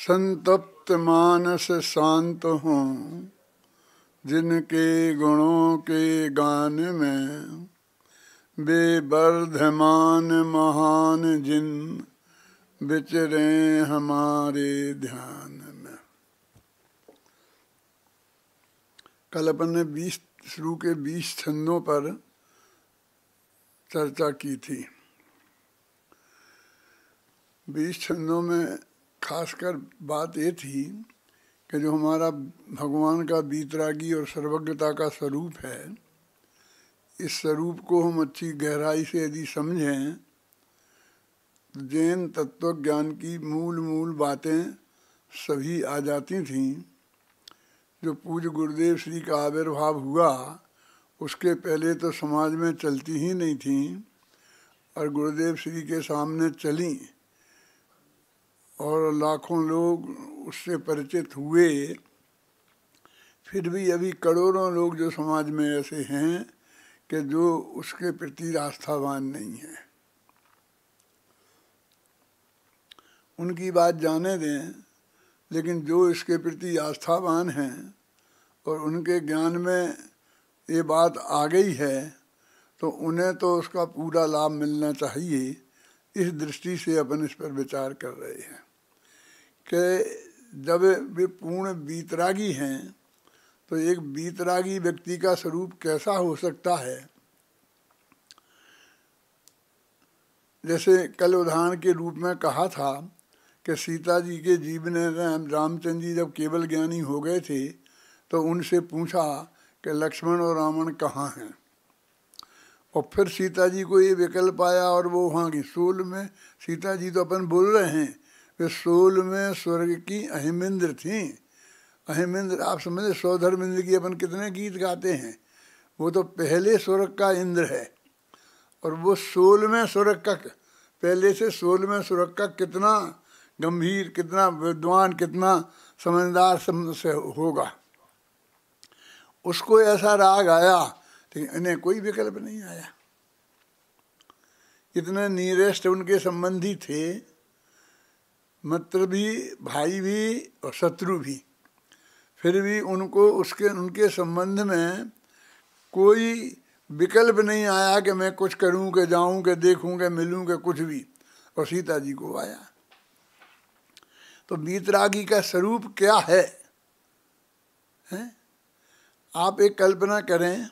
संतप्त मानस शांत हों, जिनके गुणों के गान में वे वर्धमान महान जिन विचरे हमारे ध्यान में। कल अपन ने 20 शुरू के 20 छंदों पर चर्चा की थी। 20 छंदों में खासकर बात ये थी कि जो हमारा भगवान का वीतरागी और सर्वज्ञता का स्वरूप है, इस स्वरूप को हम अच्छी गहराई से यदि समझें तो जैन तत्व ज्ञान की मूल बातें सभी आ जाती थीं। जो पूज्य गुरुदेव श्री का आविर्भाव हुआ उसके पहले तो समाज में चलती ही नहीं थीं, और गुरुदेव श्री के सामने चलीं और लाखों लोग उससे परिचित हुए। फिर भी अभी करोड़ों लोग जो समाज में ऐसे हैं कि जो उसके प्रति आस्थावान नहीं है। उनकी बात जाने दें, लेकिन जो इसके प्रति आस्थावान हैं और उनके ज्ञान में ये बात आ गई है तो उन्हें तो उसका पूरा लाभ मिलना चाहिए। इस दृष्टि से अपन इस पर विचार कर रहे हैं कि जब वे पूर्ण वीतरागी हैं तो एक वीतरागी व्यक्ति का स्वरूप कैसा हो सकता है। जैसे कल उदाहरण के रूप में कहा था कि सीता जी के जीवन में रामचंद्र जी जब केवल ज्ञानी हो गए थे तो उनसे पूछा कि लक्ष्मण और रावण कहाँ हैं, और फिर सीता जी को ये विकल्प आया और वो वहाँ की सोल में, सीता जी तो अपन बोल रहे हैं, वे सोल में स्वर्ग की अहिमिंद्र थी। अहिमिंद्र आप समझे, सौधर्म इंद्र की अपन कितने गीत गाते हैं, वो तो पहले स्वर्ग का इंद्र है। और वो सोल में स्वर्ग का, पहले से सोल में स्वर्ग का कितना गंभीर, कितना विद्वान, कितना समझदार से होगा। उसको ऐसा राग आया, लेकिन इन्हें कोई विकल्प नहीं आया। इतने नीरेस्ट उनके संबंधी थे, मित्र भी, भाई भी और शत्रु भी, फिर भी उनको उनके संबंध में कोई विकल्प नहीं आया कि मैं कुछ करूं, कि जाऊं, कि देखूं, कि मिलूं, कि कुछ भी। और सीता जी को आया। तो वीतरागी का स्वरूप क्या है, हैं? आप एक कल्पना करें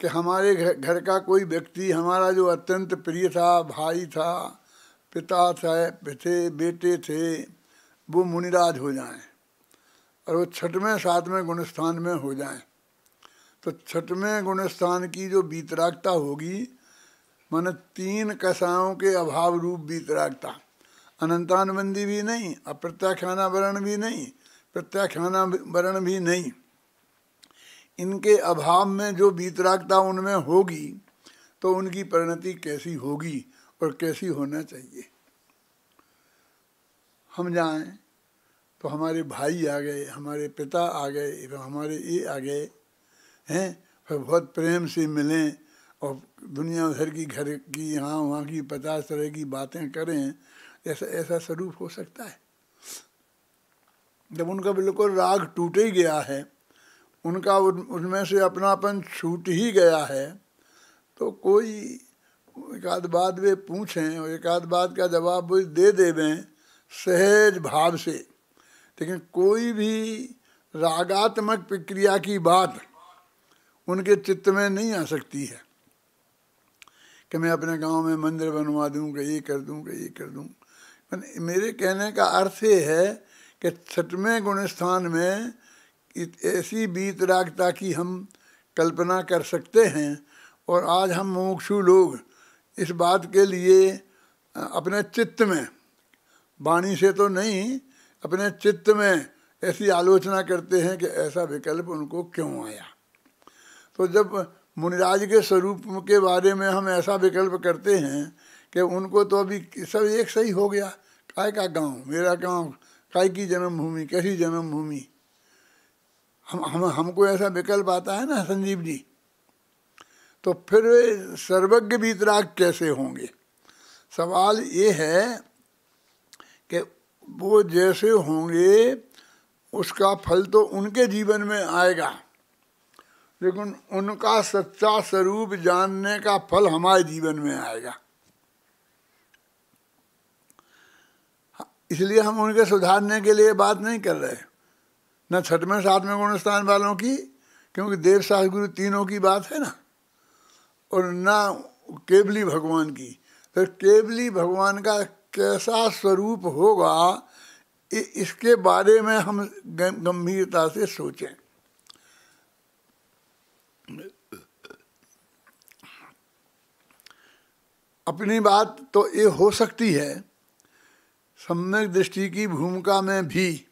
कि हमारे घर का कोई व्यक्ति, हमारा जो अत्यंत प्रिय था, भाई था, पिता थे, बेटे थे, वो मुनिराज हो जाएं और वो 6वें 7वें गुणस्थान में हो जाएं। तो 6वें गुणस्थान की जो वीतरागता होगी, माने 3 कषायों के अभाव रूप वीतरागता, अनंतानुबंधी भी नहीं, अप्रत्याख्यानावरण भी नहीं, प्रत्याख्यानावरण भी नहीं, इनके अभाव में जो वीतरागता उनमें होगी तो उनकी परिणति कैसी होगी और कैसी होना चाहिए। हम जाएं तो हमारे भाई आ गए, हमारे पिता आ गए, हमारे ये आ गए हैं, फिर बहुत प्रेम से मिलें और दुनिया भर की घर की, यहाँ वहाँ की 50 तरह की बातें करें, ऐसा स्वरूप हो सकता है। जब उनका बिल्कुल राग टूट ही गया है, उनका उनमें से अपनापन छूट ही गया है, तो कोई एक आध बात वे पूछें और एक आध बात का जवाब वो दे देवें सहज भाव से, लेकिन कोई भी रागात्मक प्रक्रिया की बात उनके चित्त में नहीं आ सकती है कि मैं अपने गांव में मंदिर बनवा दूं, कि ये कर दूं, कि ये कर दूं। मेरे कहने का अर्थ ये है कि 6वें गुणस्थान में ऐसी वीतरागता की हम कल्पना कर सकते हैं। और आज हम मुमुक्षु लोग इस बात के लिए अपने चित्त में, वाणी से तो नहीं, अपने चित्त में ऐसी आलोचना करते हैं कि ऐसा विकल्प उनको क्यों आया। तो जब मुनिराज के स्वरूप के बारे में हम ऐसा विकल्प करते हैं कि उनको तो अभी सब एक सही हो गया, काय का गांव, मेरा गांव, काय की जन्मभूमि, कैसी जन्मभूमि, हमको ऐसा विकल्प आता है ना संजीव जी। तो फिर सर्वज्ञ वीतराग कैसे होंगे। सवाल ये है कि वो जैसे होंगे उसका फल तो उनके जीवन में आएगा, लेकिन उनका सच्चा स्वरूप जानने का फल हमारे जीवन में आएगा। इसलिए हम उनके सुधारने के लिए बात नहीं कर रहे, न छठवें सातवें गुण स्थान वालों की, क्योंकि देव शास्त्र गुरु तीनों की बात है ना, और न केवली भगवान की। तो केवली भगवान का कैसा स्वरूप होगा इसके बारे में हम गंभीरता से सोचें। अपनी बात तो ये हो सकती है, सम्यक दृष्टि की भूमिका में भी,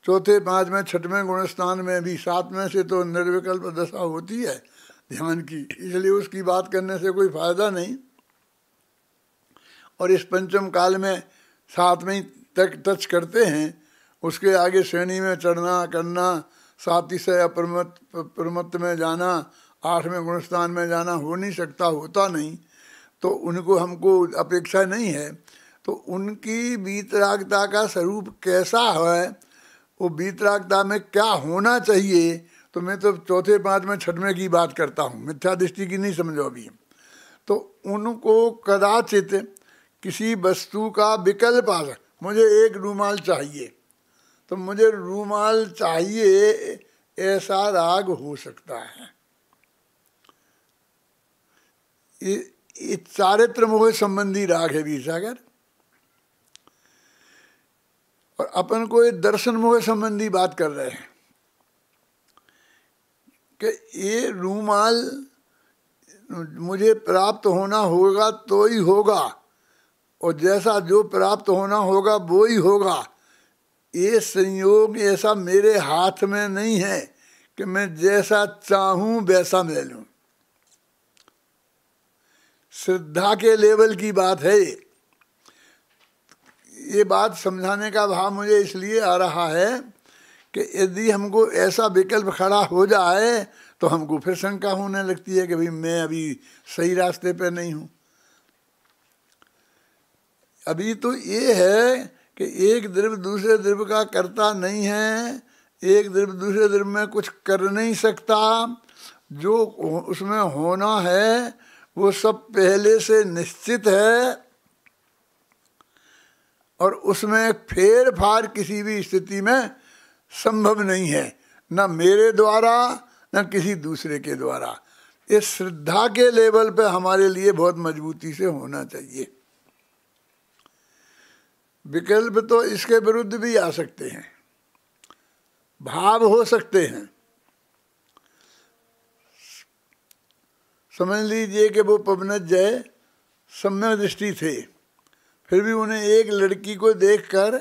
चौथे पांचवें छठवें गुण स्थान में भी, सातवें से तो निर्विकल्प दशा होती है ध्यान की, इसलिए उसकी बात करने से कोई फायदा नहीं। और इस पंचम काल में सातवें तक टच करते हैं, उसके आगे श्रेणी में चढ़ना करना, साती से अपरमत्त में जाना, आठवें गुण स्थान में जाना हो नहीं सकता, होता नहीं, तो उनको हमको अपेक्षा नहीं है। तो उनकी वीतरागता का स्वरूप कैसा है, वो वीतरागता में क्या होना चाहिए, तो मैं तो चौथे पांचवें छठवें की बात करता हूँ, मिथ्या दृष्टि की नहीं समझो अभी। तो उनको कदाचित किसी वस्तु का विकल्प आ सकता, मुझे एक रूमाल चाहिए तो मुझे रूमाल चाहिए ऐसा राग हो सकता है। ये चारित्र मोह संबंधी राग है वीरसागर, और अपन को ये दर्शन मोह संबंधी बात कर रहे हैं कि ये रूमाल मुझे प्राप्त होना होगा तो ही होगा, और जैसा जो प्राप्त होना होगा वो ही होगा। ये संयोग ऐसा मेरे हाथ में नहीं है कि मैं जैसा चाहूं वैसा ले लूं। श्रद्धा के लेवल की बात है ये बात समझाने का भाव मुझे इसलिए आ रहा है कि यदि हमको ऐसा विकल्प खड़ा हो जाए तो हमको फिर शंका होने लगती है कि भाई मैं अभी सही रास्ते पे नहीं हूँ। अभी तो ये है कि एक द्रव्य दूसरे द्रव्य का कर्ता नहीं है, एक द्रव्य दूसरे द्रव्य में कुछ कर नहीं सकता, जो उसमें होना है वो सब पहले से निश्चित है, और उसमें फेर फार किसी भी स्थिति में संभव नहीं है, न मेरे द्वारा न किसी दूसरे के द्वारा। इस श्रद्धा के लेवल पे हमारे लिए बहुत मजबूती से होना चाहिए। विकल्प तो इसके विरुद्ध भी आ सकते हैं, भाव हो सकते हैं। समझ लीजिए कि वो पवनजय सम्यक दृष्टि थे, फिर भी उन्हें एक लड़की को देखकर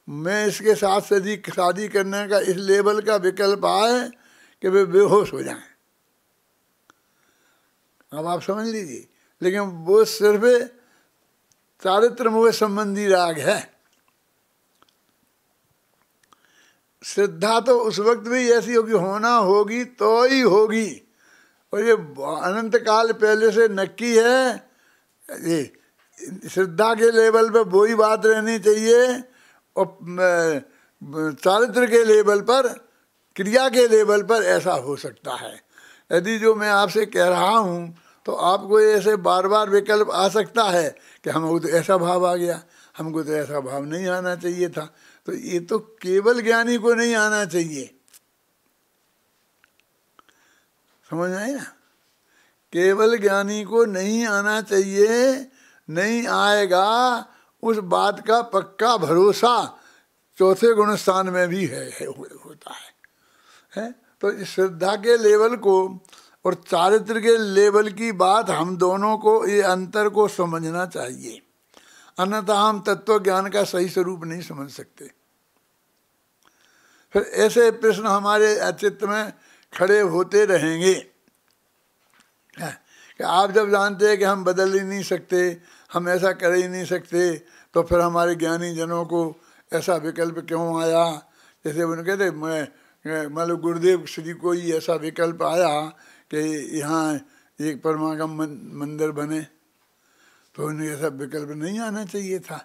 मैं इसके साथ शादी करने का इस लेवल का विकल्प आए कि वे बेहोश हो जाएं। अब आप समझ लीजिए, लेकिन वो सिर्फ चारित्र मोह संबंधी राग है। श्रद्धा तो उस वक्त भी ऐसी होगी, होना होगी तो ही होगी, और ये अनंत काल पहले से नक्की है। ये श्रद्धा के लेवल पे वही बात रहनी चाहिए, और चारित्र के लेवल पर, क्रिया के लेवल पर ऐसा हो सकता है। यदि जो मैं आपसे कह रहा हूँ तो आपको ऐसे बार बार विकल्प आ सकता है कि हमको तो ऐसा भाव आ गया, हमको तो ऐसा भाव नहीं आना चाहिए था। तो ये तो केवल ज्ञानी को नहीं आना चाहिए, समझ में आई ना? केवल ज्ञानी को नहीं आना चाहिए, नहीं आएगा उस बात का पक्का भरोसा चौथे गुण स्थान में भी होता है। तो इस श्रद्धा के लेवल को और चारित्र के लेवल की बात हम दोनों को, ये अंतर को समझना चाहिए, अन्यथा हम तत्व ज्ञान का सही स्वरूप नहीं समझ सकते। फिर ऐसे प्रश्न हमारे चित्त में खड़े होते रहेंगे कि आप जब जानते हैं कि हम बदल ही नहीं सकते, हम ऐसा कर ही नहीं सकते, तो फिर हमारे ज्ञानी जनों को ऐसा विकल्प क्यों आया? जैसे उन्होंने कहते, मैं मान लो गुरुदेव श्री को ही ऐसा विकल्प आया कि यहाँ एक परमागम मंदिर बने, तो उन्हें ऐसा विकल्प नहीं आना चाहिए था।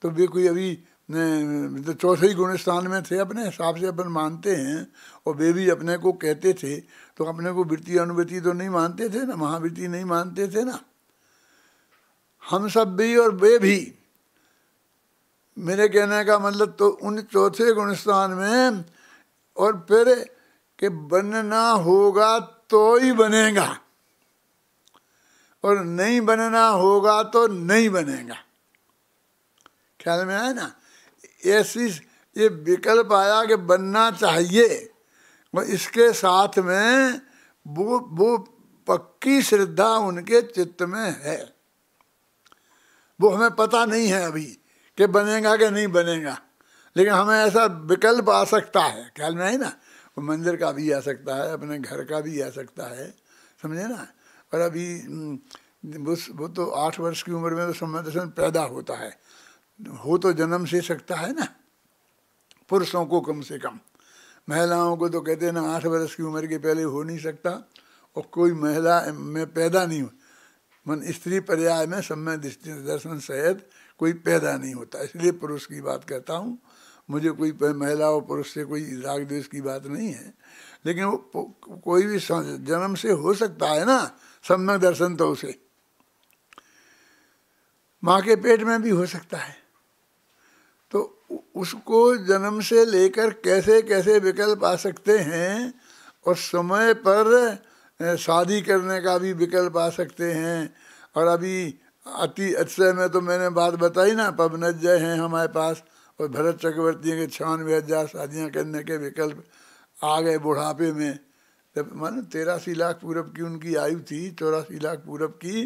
तो वे कोई अभी ने तो चौथे ही गुण स्थान में थे, अपने हिसाब से अपन मानते हैं, और वे भी अपने को कहते थे, तो अपने को वृत्ति अनुवृत्ति तो नहीं मानते थे ना, महावृत्ति नहीं मानते थे ना, हम सब भी और वे भी। मेरे कहने का मतलब तो उन चौथे गुण स्थान में, और फिर कि बनना होगा तो ही बनेगा, और नहीं बनना होगा तो नहीं बनेगा। ख्याल में आया ना? ऐसी ये विकल्प आया कि बनना चाहिए, और इसके साथ में वो पक्की श्रद्धा उनके चित्त में है। वो हमें पता नहीं है अभी कि बनेगा कि नहीं बनेगा, लेकिन हमें ऐसा विकल्प आ सकता है। ख्याल में आई ना? वो मंदिर का भी आ सकता है, अपने घर का भी आ सकता है, समझे ना? और अभी वो तो 8 वर्ष की उम्र में तो सम्यक दर्शन पैदा होता है, हो तो जन्म से सकता है ना, पुरुषों को कम से कम। महिलाओं को तो कहते हैं ना 8 वर्ष की उम्र के पहले हो नहीं सकता, और कोई महिला में पैदा नहीं हो, मन स्त्री पर्याय में सम्यक दर्शन सहित कोई पैदा नहीं होता। इसलिए पुरुष की बात कहता हूँ, मुझे कोई महिला और पुरुष से कोई राग द्वेष की बात नहीं है, लेकिन वो कोई भी जन्म से हो सकता है ना सम्यक दर्शन, तो उसे माँ के पेट में भी हो सकता है। तो उसको जन्म से लेकर कैसे कैसे विकल्प आ सकते हैं, और समय पर शादी करने का भी विकल्प आ सकते हैं। और अभी अति अक्षय में तो मैंने बात बताई ना, पवनजय हैं हमारे पास, और भरत चक्रवर्ती के 96,000 शादियाँ करने के विकल्प आ गए बुढ़ापे में। जब मानो 83 लाख पूरब की उनकी आयु थी, 84 लाख पूरब की,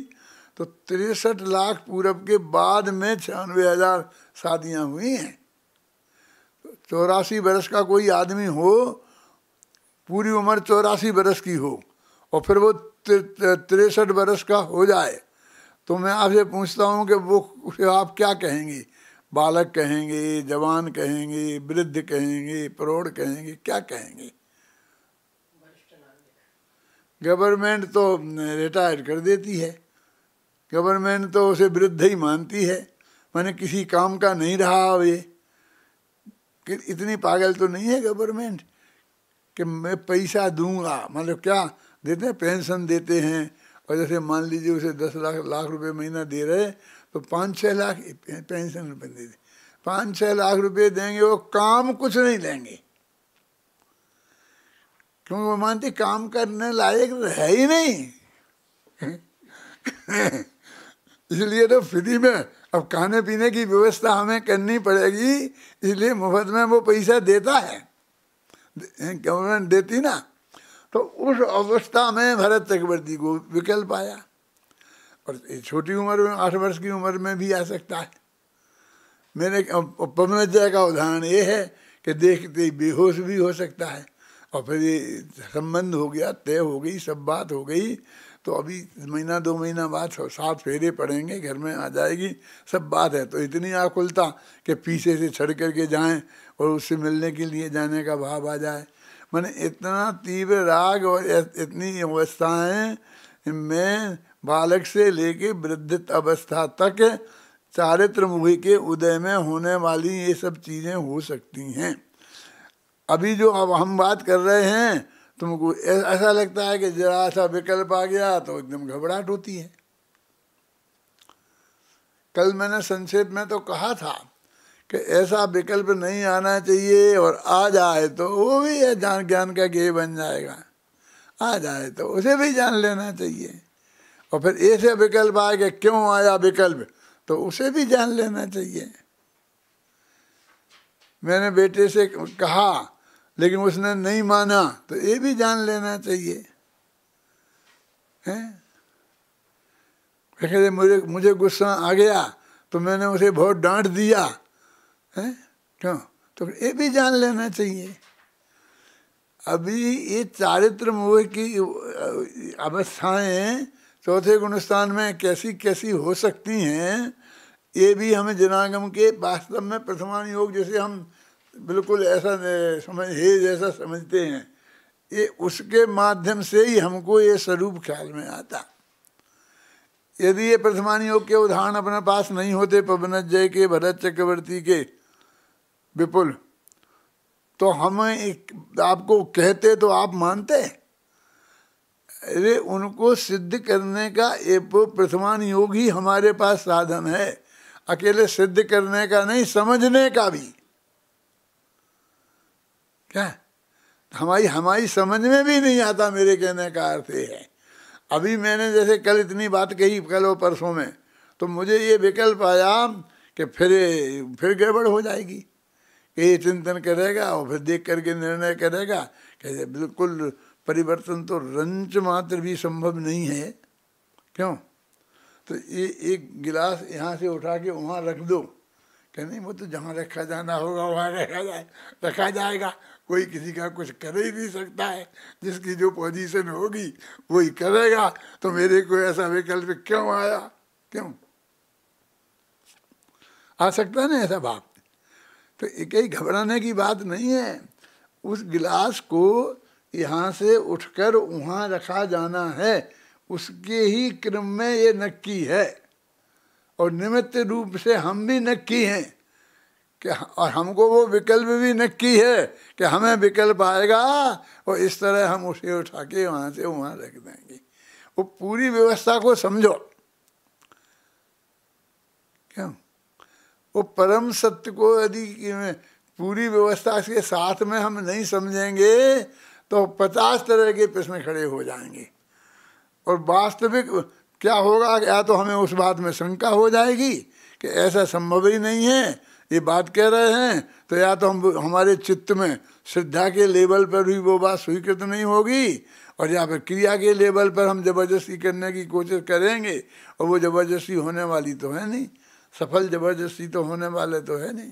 तो 63 लाख पूरब के बाद में 96,000 शादियाँ हुई हैं। 84 बरस का कोई आदमी हो, पूरी उम्र 84 बरस की हो, और फिर वो 63 बरस का हो जाए, तो मैं आपसे पूछता हूँ कि वो उसे आप क्या कहेंगे? बालक कहेंगे, जवान कहेंगे, वृद्ध कहेंगे, प्रौढ़ कहेंगे, क्या कहेंगे? गवर्नमेंट तो रिटायर कर देती है, गवर्नमेंट तो उसे वृद्ध ही मानती है, माने किसी काम का नहीं रहा वे। कि इतनी पागल तो नहीं है गवर्नमेंट कि मैं पैसा दूंगा, मतलब क्या देते हैं, पेंशन देते हैं, और जैसे मान लीजिए उसे 10 लाख रुपए महीना दे रहे, तो 5-6 लाख पेंशन रुपये दे दे, 5-6 लाख रुपए देंगे, वो काम कुछ नहीं लेंगे, क्योंकि वो मानते काम करने लायक है ही नहीं। इसलिए तो फ्री में अब खाने पीने की व्यवस्था हमें करनी पड़ेगी, इसलिए मुफ्त में वो पैसा देता है, गवर्नमेंट देती ना। तो उस अवस्था में भरत चक्रवर्ती को विकल्प आया, और छोटी उम्र में 8 वर्ष की उम्र में भी आ सकता है। मेरे पवनजय का उदाहरण ये है कि देखते ही बेहोश भी हो सकता है, और फिर ये संबंध हो गया, तय हो गई, सब बात हो गई, तो अभी 1-2 महीना बाद 7 फेरे पड़ेंगे, घर में आ जाएगी, सब बात है। तो इतनी आकुलता कि पीछे से छड़ करके जाएं और उससे मिलने के लिए जाने का भाव आ जाए। मैंने इतना तीव्र राग और इतनी अवस्थाएं में बालक से लेके वृद्ध अवस्था तक चारित्र मुखी के उदय में होने वाली ये सब चीज़ें हो सकती हैं। अभी जो अब हम बात कर रहे हैं, तुमको ऐसा लगता है कि जरा सा विकल्प आ गया तो एकदम घबराहट होती है। कल मैंने संक्षेप में तो कहा था कि ऐसा विकल्प नहीं आना चाहिए, और आ जाए तो वो भी है जान ज्ञान का गेय बन जाएगा, आ जाए तो उसे भी जान लेना चाहिए। और फिर ऐसे विकल्प आए कि क्यों आया विकल्प, तो उसे भी जान लेना चाहिए। मैंने बेटे से कहा लेकिन उसने नहीं माना, तो ये भी जान लेना चाहिए, हैं? मुझे गुस्सा आ गया तो मैंने उसे बहुत डांट दिया, हैं? क्यों? तो ये भी जान लेना चाहिए। अभी ये चारित्र मोह की अवस्थाएं चौथे गुणस्थान में कैसी कैसी हो सकती हैं, ये भी हमें जनागम के वास्तव में प्रथमान योग जैसे हम बिल्कुल ऐसा जैसा समझते हैं, ये उसके माध्यम से ही हमको ये स्वरूप ख्याल में आता। यदि ये प्रथमान योग के उदाहरण अपने पास नहीं होते, पवनजय के, भरत चक्रवर्ती के, विपुल, तो हम आपको कहते तो आप मानते? अरे उनको सिद्ध करने का एक प्रथमान योग ही हमारे पास साधन है, अकेले सिद्ध करने का नहीं, समझने का भी। क्या हमारी समझ में भी नहीं आता, मेरे कहने का अर्थ ये है। अभी मैंने जैसे कल इतनी बात कही, कल और परसों में, तो मुझे ये विकल्प आया कि फिर गड़बड़ हो जाएगी, कि ये चिंतन करेगा और फिर देख करके निर्णय करेगा कि बिल्कुल परिवर्तन तो रंच मात्र भी संभव नहीं है। क्यों? तो ये एक गिलास यहाँ से उठा के वहाँ रख दो, कि नहीं वो तो जहाँ रखा जाना होगा वहाँ रखा जाएगा, कोई किसी का कुछ कर ही नहीं सकता है, जिसकी जो पोजीशन होगी वही करेगा। तो मेरे को ऐसा विकल्प क्यों आया? क्यों आ सकता है ना ऐसा भाव? तो एक ही घबराने की बात नहीं है। उस गिलास को यहाँ से उठकर वहाँ रखा जाना है, उसके ही क्रम में ये नक्की है, और निमित्त रूप से हम भी नक्की हैं कि, और हमको वो विकल्प भी नक्की है कि हमें विकल्प आएगा और इस तरह हम उसे उठा के वहाँ से वहाँ रख देंगे। वो पूरी व्यवस्था को समझो। क्यों? वो परम सत्य को यदि पूरी व्यवस्था के साथ में हम नहीं समझेंगे तो 50 तरह के प्रश्न खड़े हो जाएंगे, और वास्तविक क्या होगा, या तो हमें उस बात में शंका हो जाएगी कि ऐसा संभव ही नहीं है ये बात कह रहे हैं, तो या तो हमारे चित्त में श्रद्धा के लेवल पर भी वो बात स्वीकृत नहीं होगी, और या फिर क्रिया के लेवल पर हम जबरदस्ती करने की कोशिश करेंगे, और वो जबरदस्ती होने वाली तो है नहीं, सफल जबरदस्ती तो होने वाले तो है नहीं।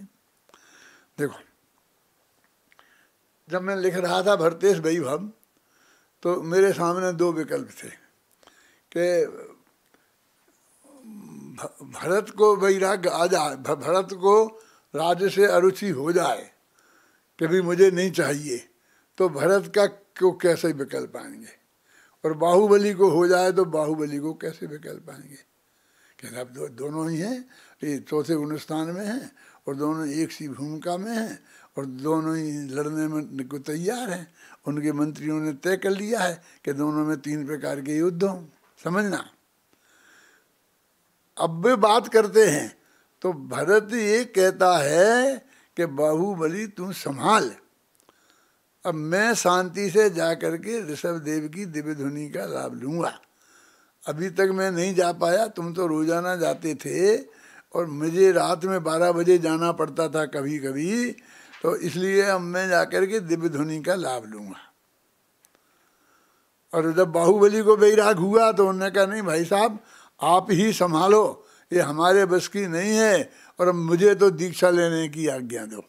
देखो, जब मैं लिख रहा था भरतेश वैभव, तो मेरे सामने दो विकल्प थे कि भरत को वैराग्य आ जाए, भरत को राज्य से अरुचि हो जाए कि भी मुझे नहीं चाहिए, तो भरत का को कैसे विकल्प आएंगे, और बाहुबली को हो जाए तो बाहुबली को कैसे विकल्प आएंगे? कि अब दोनों ही हैं, ये चौथे गुणस्थान में हैं, और दोनों एक सी भूमिका में हैं, और दोनों ही लड़ने में को तैयार हैं। उनके मंत्रियों ने तय कर लिया है कि दोनों में 3 प्रकार के युद्ध हों। समझना, अब वे बात करते हैं तो भरत ये कहता है कि बाहुबली तू संभाल, अब मैं शांति से जा करके ऋषभ देव की दिव्य ध्वनि का लाभ लूँगा। अभी तक मैं नहीं जा पाया, तुम तो रोजाना जाते थे, और मुझे रात में 12 बजे जाना पड़ता था कभी कभी, तो इसलिए अब मैं जाकर के दिव्य ध्वनि का लाभ लूँगा। और जब बाहुबली को वैराग हुआ तो उन्होंने कहा नहीं भाई साहब आप ही संभालो, ये हमारे बस की नहीं है, और अब मुझे तो दीक्षा लेने की आज्ञा दो।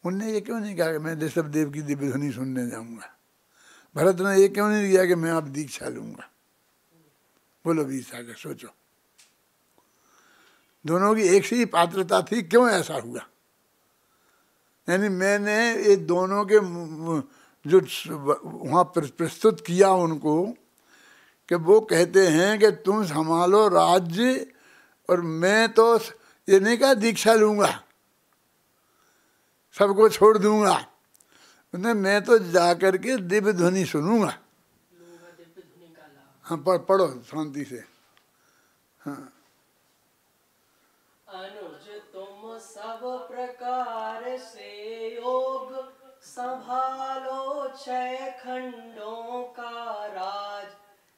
उनने ये क्यों नहीं कहा कि मैं ऋषभ देव की दिव्य ध्वनि सुनने जाऊँगा? भरत ने ये क्यों नहीं किया कि मैं अब दीक्षा लूँगा? बोलो 20 आगे सोचो, दोनों की एक सी पात्रता थी, क्यों ऐसा हुआ? यानी मैंने ये दोनों के जो वहाँ प्रस्तुत किया उनको, कि वो कहते हैं कि तुम संभालो राज्य, और मैं तो ये नहीं कहा दीक्षा लूँगा, सबको छोड़ दूँगा, मैं तो जा कर के दिव्य ध्वनि सुनूंगा। हाँ पढ़ो शांति से। हाँ, अनुज तुम सब प्रकार से योग संभालो 6 खंडों का राज,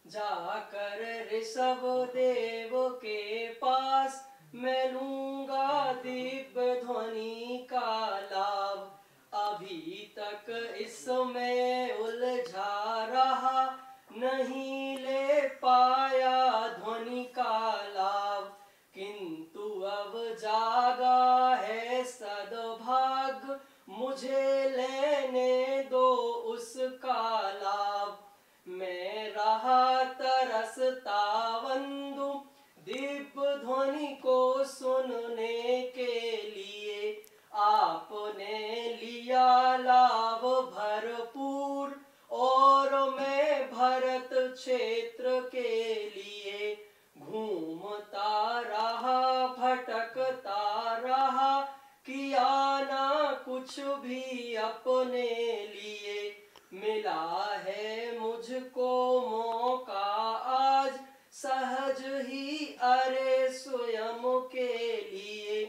जाकर ऋषभ देव के पास मैं लूंगा दिव्य ध्वनि का लाभ। अभी तक इसमें उलझा रहा, नहीं ले पाया ध्वनि का लाभ, किंतु अब जागा है सद्भाग्य, मुझे लेने दो उसका लाभ। मैं रहा तरसता बंधु दिव्य ध्वनि को सुनने के लिए, आपने लिया लाभ भरपूर, और मैं भरत क्षेत्र के लिए घूमता रहा भटकता रहा, किया न कुछ भी अपने लिए। मिला है मुझको मौका आज, सहज ही अरे स्वयं के लिए।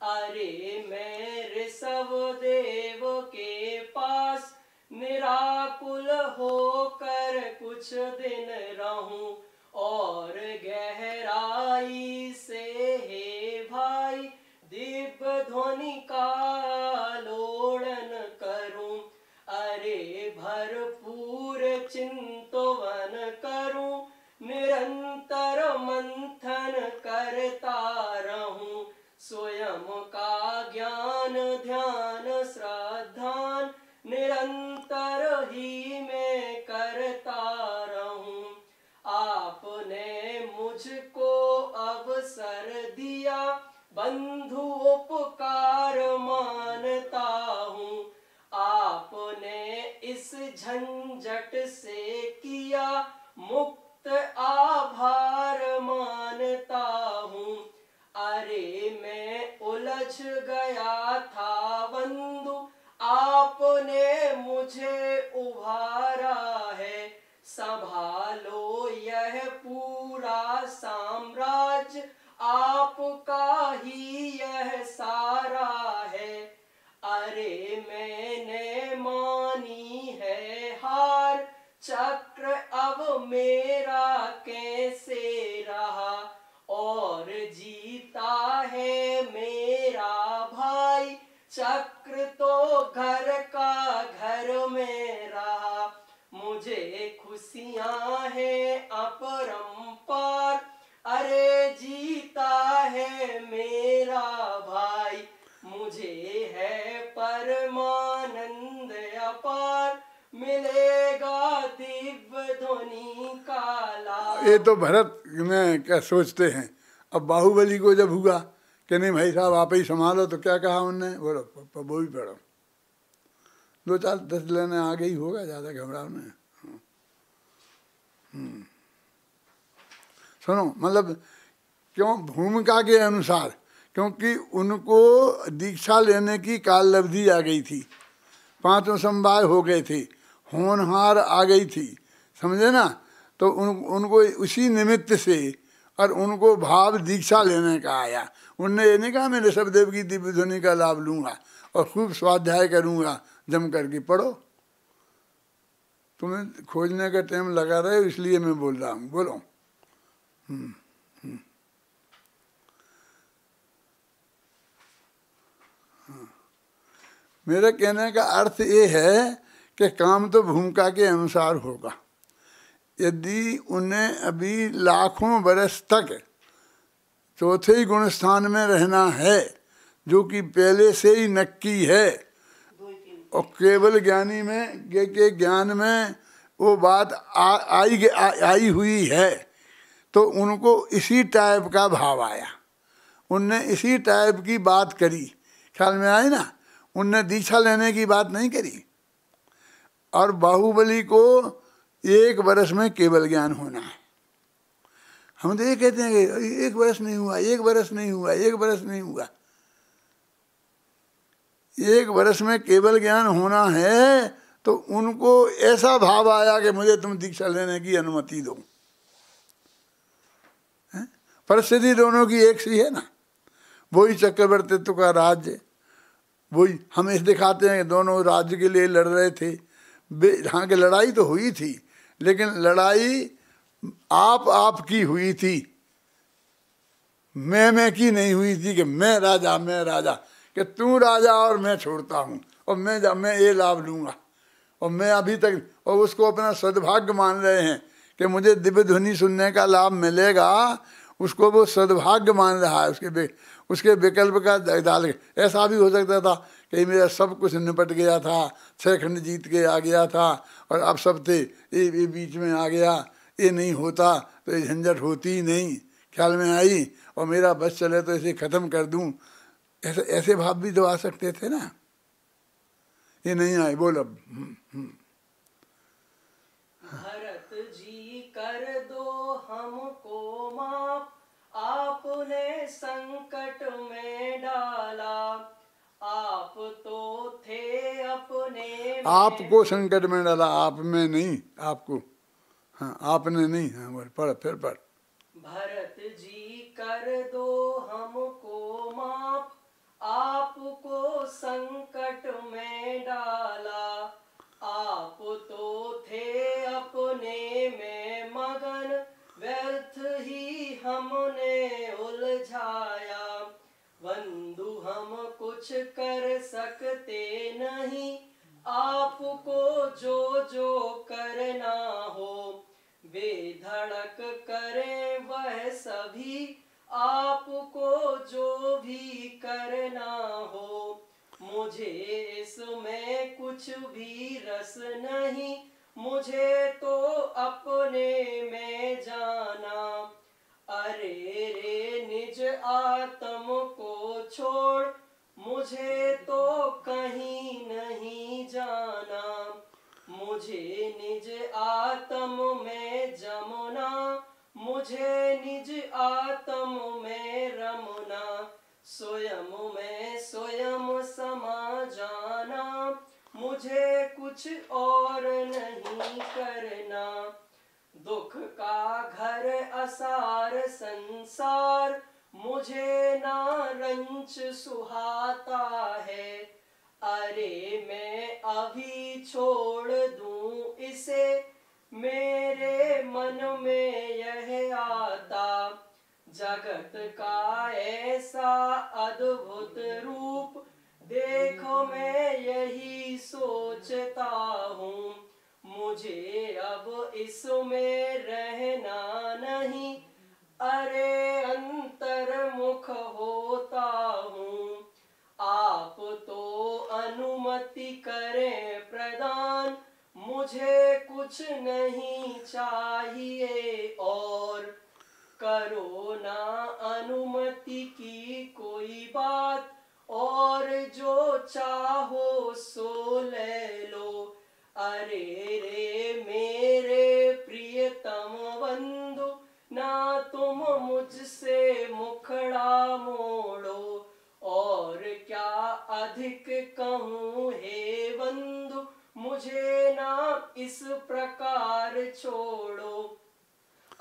अरे मैं ऋषभ देव के पास निराकुल होकर कुछ दिन रहूं, और गहराई से हे भाई दिव्य ध्वनि का लोड़न करूं। अरे भरपूर चिंतवन करूं, निरंतर मंथन करता रहूं। स्वयं का ज्ञान ध्यान श्रद्धान निरंतर ही मैं करता रहूं। आपने मुझको अवसर दिया, बंधु उपकार मानता हूँ। आपने इस झंझट से किया मुक्त, आभार मानता हूँ। अरे मैं उलझ गया था बंधु, आपने मुझे उभारा है। संभालो यह पूरा साम्राज्य, आपका ही यह सारा है। अरे मैंने मानी है हार, चक्र अब मेरा कैसे रहा। और जीता है मेरा भाई, चक्र तो घर का घर में रहा। मुझे खुशियां हैं अपरंपार, अरे जीता है मेरा भाई। मुझे है परमानंद अपार, मिलेगा दिव्य ध्वनि का लाभ। ये तो भरत में क्या सोचते हैं। अब बाहुबली को जब हुआ कि नहीं भाई साहब आप ही संभालो, तो क्या कहा उनने, बोलो वो भी पढ़ो, 2-4-10 लेने आगे ही होगा, ज़्यादा घबराओ नहीं। सुनो, मतलब क्यों भूमिका के अनुसार, क्योंकि उनको दीक्षा लेने की काल लब्धि आ गई थी, 5 समवाय हो गए थे, होनहार आ गई थी, समझे ना। तो उनको उसी निमित्त से और उनको भाव दीक्षा लेने का आया। उनने ये नहीं कहा मैं ऋषभ देव की दिव्य ध्वनि का लाभ लूँगा और खूब स्वाध्याय करूँगा, जम करके पढ़ो। तुम्हें खोजने का टाइम लगा रहे हो, इसलिए मैं बोल रहा हूँ, बोलो। मेरे कहने का अर्थ ये है कि काम तो भूमिका के अनुसार होगा। यदि उन्हें अभी लाखों बरस तक चौथे ही गुण स्थान में रहना है, जो कि पहले से ही नक्की है, और केवल ज्ञानी में के ज्ञान में वो बात आई हुई है, तो उनको इसी टाइप का भाव आया, उनने इसी टाइप की बात करी। ख्याल में आई ना, उनने दीक्षा लेने की बात नहीं करी। और बाहुबली को 1 वर्ष में केवल ज्ञान होना है। हम तो ये कहते हैं कि 1 वर्ष नहीं हुआ, 1 वर्ष नहीं हुआ, 1 वर्ष नहीं हुआ। 1 वर्ष में केवल ज्ञान होना है, तो उनको ऐसा भाव आया कि मुझे तुम दीक्षा लेने की अनुमति दो। परिस्थिति दोनों की एक सी है ना, वही चक्रवर्तित्व का राज्य, वही हम इस दिखाते हैं कि दोनों राज्य के लिए लड़ रहे थे। हाँ कि लड़ाई तो हुई थी, लेकिन लड़ाई आप की हुई थी, मैं की नहीं हुई थी कि मैं राजा, कि तू राजा और मैं छोड़ता हूँ, और मैं ये लाभ लूँगा, और मैं अभी तक, और उसको अपना सद्भाग्य मान रहे हैं कि मुझे दिव्य ध्वनि सुनने का लाभ मिलेगा, उसको वो सद्भाग्य मान रहा है। उसके विकल्प का डाल। ऐसा भी हो सकता था कि मेरा सब कुछ निपट गया था, 6 खंड जीत के आ गया था, और अब सब थे ये बीच में आ गया, ये नहीं होता तो ये झंझट होती ही नहीं। ख्याल में आई, और मेरा बस चले तो इसे ख़त्म कर दूं, ऐसे भाव भी तो आ सकते थे ना। ये नहीं आए। बोल अब। भरत जी कर दो हमको माफ, आपने संकट में डाला। आप तो आपको संकट में डाला, आप में नहीं, आपको, हाँ आपने नहीं। हाँ बोल, पढ़ फिर पढ़। भरत जी कर दो हमको माफ, आपको संकट में डाला। आप तो थे अपने में मगन, व्यर्थ ही हमने उलझाया। बंधु हम कुछ कर सकते नहीं, आपको जो जो करना हो। बेधड़क करें वह सभी, आपको जो भी करना हो। मुझे इसमें कुछ भी रस नहीं, मुझे तो अपने में जाना। अरे रे निज आत्म को छोड़, मुझे तो कहीं नहीं जाना। मुझे निज आत्म में जमुना, मुझे निज आत्म में रमना। स्वयं में स्वयं समा जाना, मुझे कुछ और नहीं करना। दुख का घर असार संसार, मुझे ना रंच सुहाता है। अरे मैं अभी छोड़ दूं इसे, मेरे मन में यह आता। जगत का ऐसा अद्भुत रूप, देखो मैं यही सोचता हूँ। मुझे अब इसमें रहना नहीं, अरे अंतर्मुख होता हूँ। आप तो अनुमति करें प्रदान, मुझे कुछ नहीं चाहिए और। करो ना अनुमति की कोई बात, और जो चाहो सो ले लो। अरे रे मेरे प्रियतम बंधु, ना तुम मुझसे मुखड़ा मोड़ो। और क्या अधिक कहूँ हे बंधु, मुझे ना इस प्रकार छोड़ो।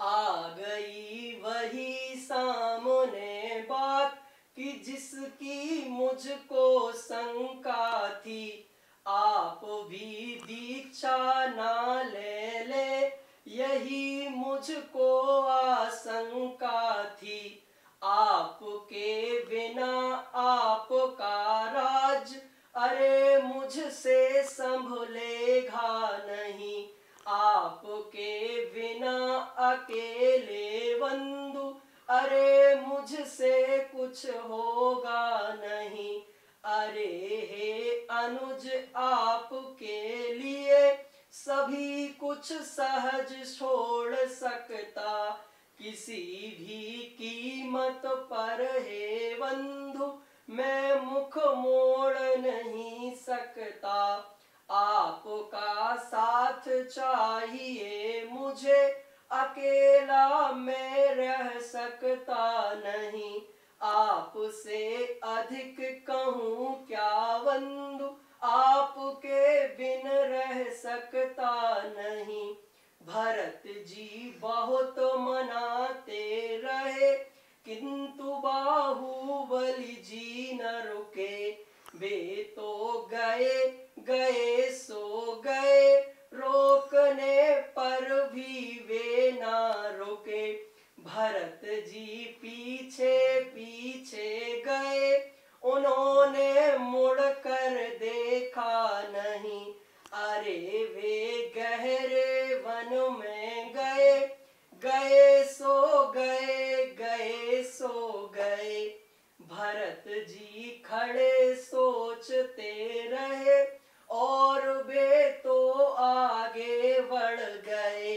आ गई वही सामने बात, कि जिसकी मुझको शंका थी। आप भी दीक्षा ना ले यही मुझको आशंका थी। आपके बिना आपका राज, अरे मुझसे संभलेगा नहीं। आपके बिना अकेले बंधु, अरे मुझसे कुछ होगा नहीं। अरे हे अनुज आपके लिए, सभी कुछ सहज छोड़ सकता। किसी भी कीमत पर हे बंधु, मैं मुख मोड़ नहीं सकता। आपका साथ चाहिए मुझे, अकेला मैं रह सकता नहीं। आपसे अधिक कहूँ क्या बंधु, आपके बिन रह सकता नहीं। भरत जी बहुत मनाते रहे, किंतु बाहुबली जी न रुके। वे तो गए गए सो गए, रोकने पर भी वे ना रुके। भरत जी पीछे पीछे गए, उन्होंने मुड़ कर देखा नहीं। अरे वे गहरे वन में गए, गए सो गए, गए सो गए। भरत जी खड़े सोचते रहे, और वे तो आगे बढ़ गए।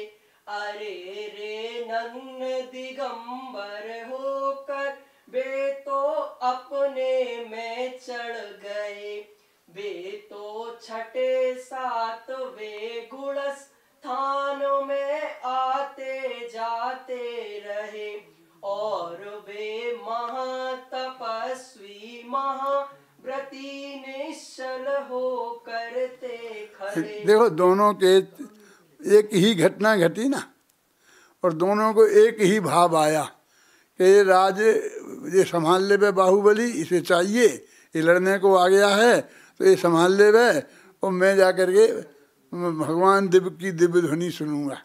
अरे रे नन्हे दिगंबर होकर, वे तो अपने में चढ़ गए। वे तो छठे सातवें गुणस स्थान में आते जाते रहे, और वे महातपस्वी महाव्रती निश्चल हो करते खड़े। भले देखो दोनों के एक ही घटना घटी ना, और दोनों को एक ही भाव आया कि ये राज ये संभाल ले बे बाहुबली, इसे चाहिए, ये लड़ने को आ गया है तो ये संभाल ले बे, और मैं जा कर के भगवान दिव्य की दिव्य ध्वनि सुनूंगा,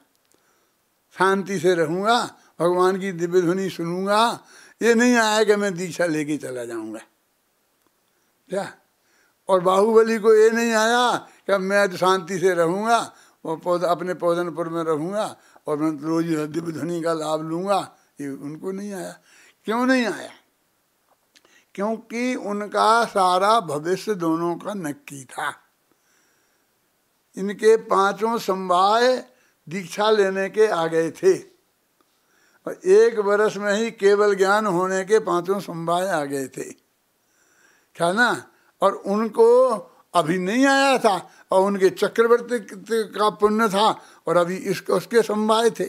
शांति से रहूंगा, भगवान की दिव्य ध्वनि सुनूंगा। ये नहीं आया कि मैं दीक्षा लेके चला जाऊंगा क्या। और बाहुबली को ये नहीं आया कि मैं शांति से रहूंगा और अपने पौधनपुर में रहूंगा और मैं रोज दिव्य ध्वनि का लाभ लूंगा, ये उनको नहीं आया। क्यों नहीं आया? क्योंकि उनका सारा भविष्य दोनों का नक्की था। इनके पांचों समवाय दीक्षा लेने के आ गए थे, और एक वर्ष में ही केवल ज्ञान होने के पांचों समवाय आ गए थे, क्या ना। और उनको अभी नहीं आया था, और उनके चक्रवर्ती का पुण्य था, और अभी उसके समवाय थे।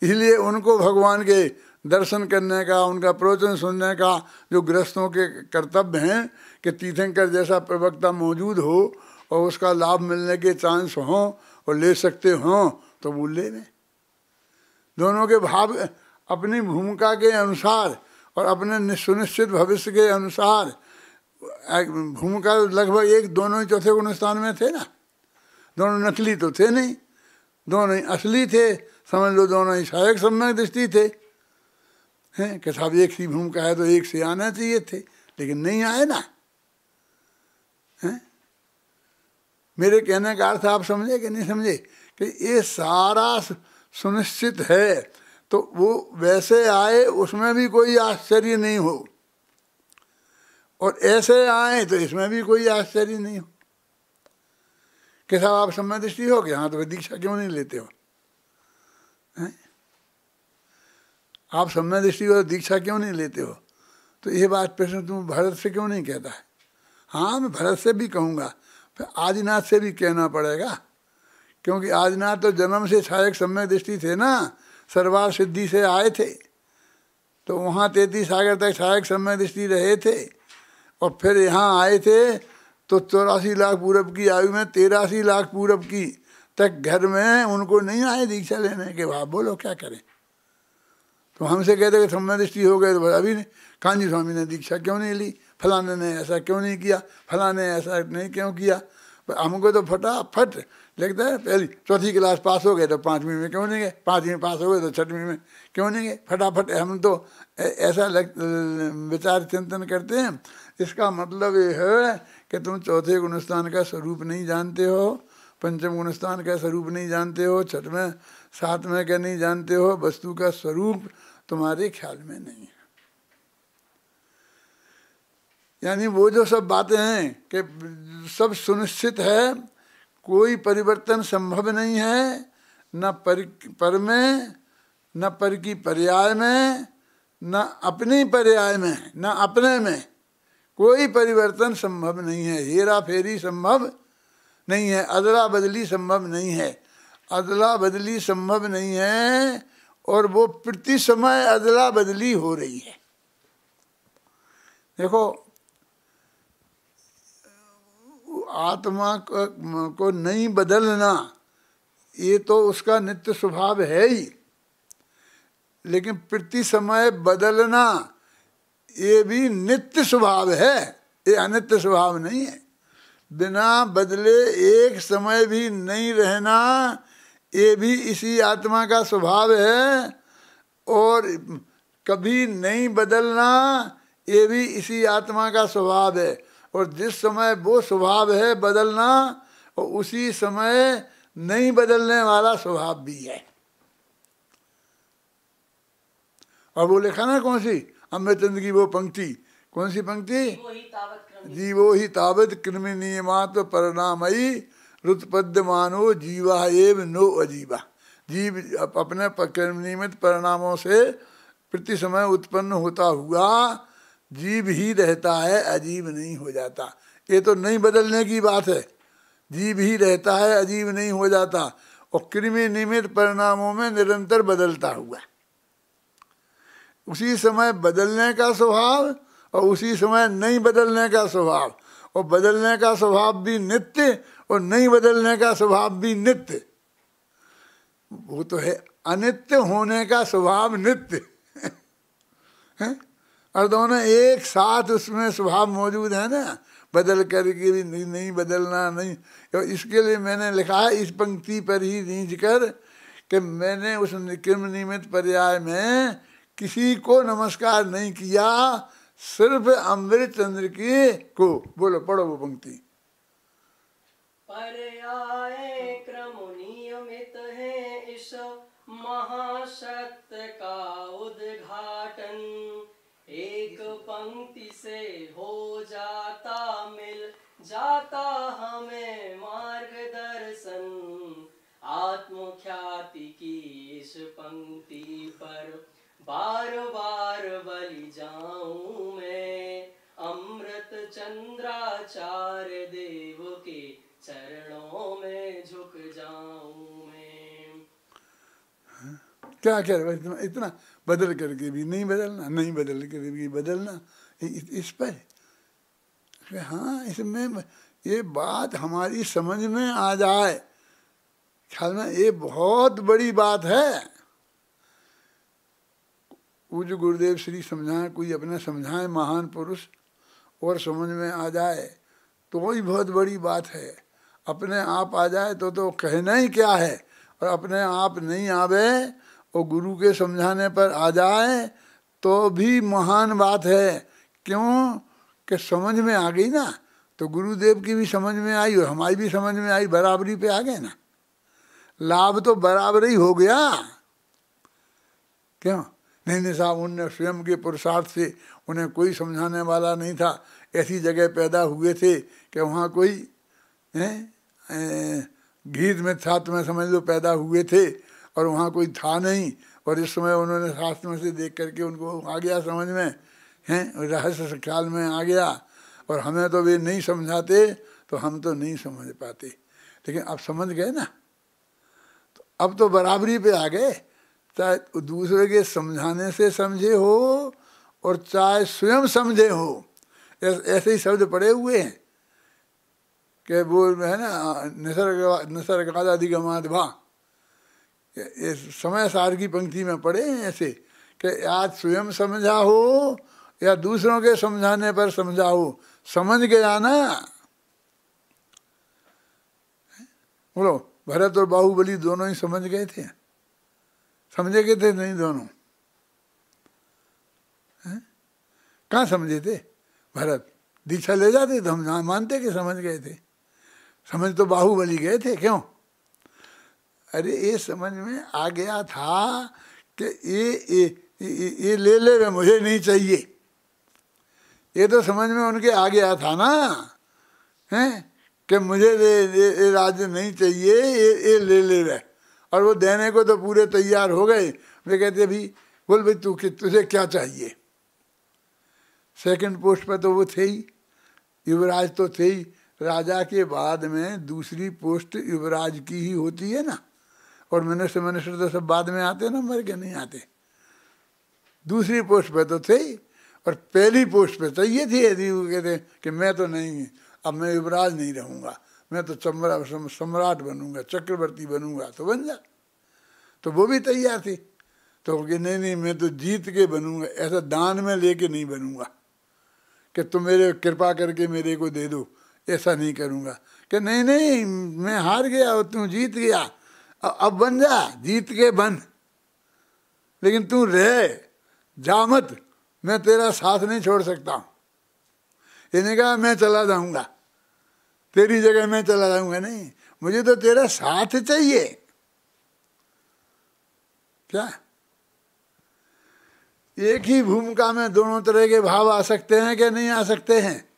इसलिए उनको भगवान के दर्शन करने का, उनका प्रवचन सुनने का जो गृहस्थों के कर्तव्य हैं कि तीर्थंकर जैसा प्रवक्ता मौजूद हो और उसका लाभ मिलने के चांस हों और ले सकते हों, तो वो ले लें। दोनों के भाव अपनी भूमिका के अनुसार और अपने सुनिश्चित भविष्य के अनुसार भूमिका लगभग एक, दोनों ही चौथे गुण स्थान में थे ना। दोनों नकली तो थे नहीं, दोनों ही असली थे, समझ लो दोनों ही सहायक सम्यक दृष्टि थे, हैं कि साहब एक सी भूमिका है तो एक से आना चाहिए थे, लेकिन नहीं आए ना। हैं मेरे कहने का अर्थ आप समझे कि नहीं समझे कि ये सारा सुनिश्चित है, तो वो वैसे आए उसमें भी कोई आश्चर्य नहीं हो, और ऐसे आए तो इसमें भी कोई आश्चर्य नहीं हो कि साहब आप सम्यक दृष्टि हो गया, हाँ तो दीक्षा क्यों नहीं लेते हो? हैं आप सम्यक दृष्टि हो तो दीक्षा क्यों नहीं लेते हो? तो ये बात प्रश्न तुम भरत से क्यों नहीं कहता है? हाँ मैं भरत से भी कहूँगा, फिर आदिनाथ से भी कहना पड़ेगा, क्योंकि आदिनाथ तो जन्म से सहायक सम्यक दृष्टि थे ना, सर्वार सिद्धि से आए थे, तो वहाँ 33 सागर तक सहायक सम्यक दृष्टि रहे थे, और फिर यहाँ आए थे तो 84 लाख पूरब की आयु में 83 लाख पूरब की तक घर में उनको नहीं आए दीक्षा लेने के बाद। बोलो क्या करें? तो हमसे कहते कि सम्यक दृष्टि हो गए, तो अभी नहीं, कांजी स्वामी ने दीक्षा क्यों नहीं ली, फलाने ने ऐसा क्यों नहीं किया, फलाने ऐसा नहीं क्यों किया। हमको तो फटाफट लगता है, पहली चौथी क्लास पास हो गए तो 5वीं में क्यों नहीं गए, 5वीं में पास हो गए तो 6वीं में क्यों नहीं गए, फटाफट। हम तो ऐसा विचार चिंतन करते हैं। इसका मतलब ये है कि तुम चौथे गुणस्थान का स्वरूप नहीं जानते हो, पंचम गुणस्थान का स्वरूप नहीं जानते हो, छठवें सातवें का नहीं जानते हो, वस्तु का स्वरूप तुम्हारे ख्याल में नहीं है। यानी वो जो सब बातें हैं कि सब सुनिश्चित है, कोई परिवर्तन संभव नहीं है, न पर में, न पर की पर्याय में, न अपनी पर्याय में, न अपने में कोई परिवर्तन संभव नहीं है। हेरा फेरी संभव नहीं है, अदला बदली संभव नहीं है, अदला बदली संभव नहीं है, और वो प्रति समय अदला बदली हो रही है। देखो आत्मा को नहीं बदलना ये तो उसका नित्य स्वभाव है ही, लेकिन प्रति समय बदलना ये भी नित्य स्वभाव है, ये अनित्य स्वभाव नहीं है। बिना बदले एक समय भी नहीं रहना ये भी इसी आत्मा का स्वभाव है, और कभी नहीं बदलना ये भी इसी आत्मा का स्वभाव है। और जिस समय वो स्वभाव है बदलना, और उसी समय नहीं बदलने वाला स्वभाव भी है। और वो लिखा ना कौन सी अमृतचंद की वो पंक्ति, कौन सी पंक्ति? जीवो ही तावत कृमि नियमात्म परिणामयी रुत्पद्यमानो जीवा एव नो अजीवा। जीव अपने नियमित परिणामों से प्रति समय उत्पन्न होता हुआ जीव ही रहता है, अजीब नहीं हो जाता। ये तो नहीं बदलने की बात है, जीव ही रहता है, अजीब नहीं हो जाता, और कृमि नियमित परिणामों में निरंतर बदलता हुआ। उसी समय बदलने का स्वभाव और उसी समय नहीं बदलने का स्वभाव, और बदलने का स्वभाव भी नित्य और नहीं बदलने का स्वभाव भी नित्य। वो तो है अनित्य होने का स्वभाव नित्य है, और दोनों एक साथ उसमें स्वभाव मौजूद है ना, बदल करके भी नहीं बदलना नहीं। तो इसके लिए मैंने लिखा है इस पंक्ति पर ही रीझ कर कि मैंने उस कृम निमित्त पर्याय में किसी को नमस्कार नहीं किया, सिर्फ अमृत चंद्र की को। बोलो, पढ़ो वो पंक्ति। पर्याय क्रम नियमित है इस महासत्य का उद्घाटन, एक पंक्ति से हो जाता मिल जाता हमें मार्गदर्शन। आत्मख्याति की इस पंक्ति पर बार बार बलि जाऊं मैं, अमृत चंद्राचार्य देव के चरणों में झुक जाऊं मैं। क्या कह रहे, इतना बदल करके भी नहीं बदलना, नहीं बदल करके भी बदलना, इस पर। हाँ, इसमें ये बात हमारी समझ में आ जाए, ख्याल में ये बहुत बड़ी बात है। वो जो गुरुदेव श्री समझाए, कोई अपने समझाए महान पुरुष और समझ में आ जाए तो ही बहुत बड़ी बात है। अपने आप आ जाए तो कहना ही क्या है, और अपने आप नहीं आवे और गुरु के समझाने पर आ जाए तो भी महान बात है। क्यों कि समझ में आ गई ना, तो गुरुदेव की भी समझ में आई और हमारी भी समझ में आई, बराबरी पे आ गए ना, लाभ तो बराबर ही हो गया। क्यों नहीं साहब, उनने स्वयं के पुरुषार्थ से, उन्हें कोई समझाने वाला नहीं था, ऐसी जगह पैदा हुए थे कि वहाँ कोई गीत में था, तुम्हें समझ लो पैदा हुए थे, और वहाँ कोई था नहीं। और इस समय उन्होंने शास्त्र में से देख करके उनको आ गया समझ में, हैं रहस्य ख्याल में आ गया। और हमें तो वे नहीं समझाते तो हम तो नहीं समझ पाते, लेकिन अब समझ गए ना, तो अब तो बराबरी पे आ गए। चाहे दूसरे के समझाने से समझे हो और चाहे स्वयं समझे हो, ऐसे ही शब्द पड़े हुए हैं कि बोल है ना, निसर्गादिगमाद भा, ये समय सार की पंक्ति में पढ़े हैं ऐसे कि आज स्वयं समझा हो या दूसरों के समझाने पर समझा हो, समझ गया ना। बोलो, भरत और बाहुबली दोनों ही समझ गए थे, समझे गए थे नहीं दोनों? कहाँ समझे थे? भरत दीक्षा ले जाते तो हम मानते कि समझ गए थे, समझ तो बाहुबली गए थे। क्यों? अरे ये समझ में आ गया था कि ये ले वे, मुझे नहीं चाहिए। ये तो समझ में उनके आ गया था ना, हैं कि मुझे ये राज्य नहीं चाहिए, ये ले वे। और वो देने को तो पूरे तैयार हो गए। वे कहते भी, बोल भाई तुझे क्या चाहिए? सेकंड पोस्ट पर तो वो थे ही, युवराज तो थे ही। राजा के बाद में दूसरी पोस्ट युवराज की ही होती है ना, और मिनिस्टर तो सब बाद में आते ना, मर के नहीं आते। दूसरी पोस्ट पे तो थे ही, और पहली पोस्ट पे चाहिए थी। यदि वो कहते कि मैं तो नहीं, अब मैं युवराज नहीं रहूँगा, मैं तो सम्राट बनूंगा, चक्रवर्ती बनूंगा, तो बन जा। तो वो भी तैयार थी। तो कि नहीं मैं तो जीत के बनूंगा, ऐसा दान में लेके नहीं बनूंगा कि तुम मेरे कृपा करके मेरे को दे दो, ऐसा नहीं करूंगा। कि नहीं मैं हार गया और तू जीत गया, अब बन जा, जीत के बन, लेकिन तू रह जा मत, मैं तेरा साथ नहीं छोड़ सकता हूँ। इन्हें कहा मैं चला जाऊंगा, तेरी जगह मैं चला जाऊंगा, नहीं, मुझे तो तेरा साथ चाहिए। क्या एक ही भूमिका में दोनों तरह के भाव आ सकते हैं कि नहीं आ सकते हैं?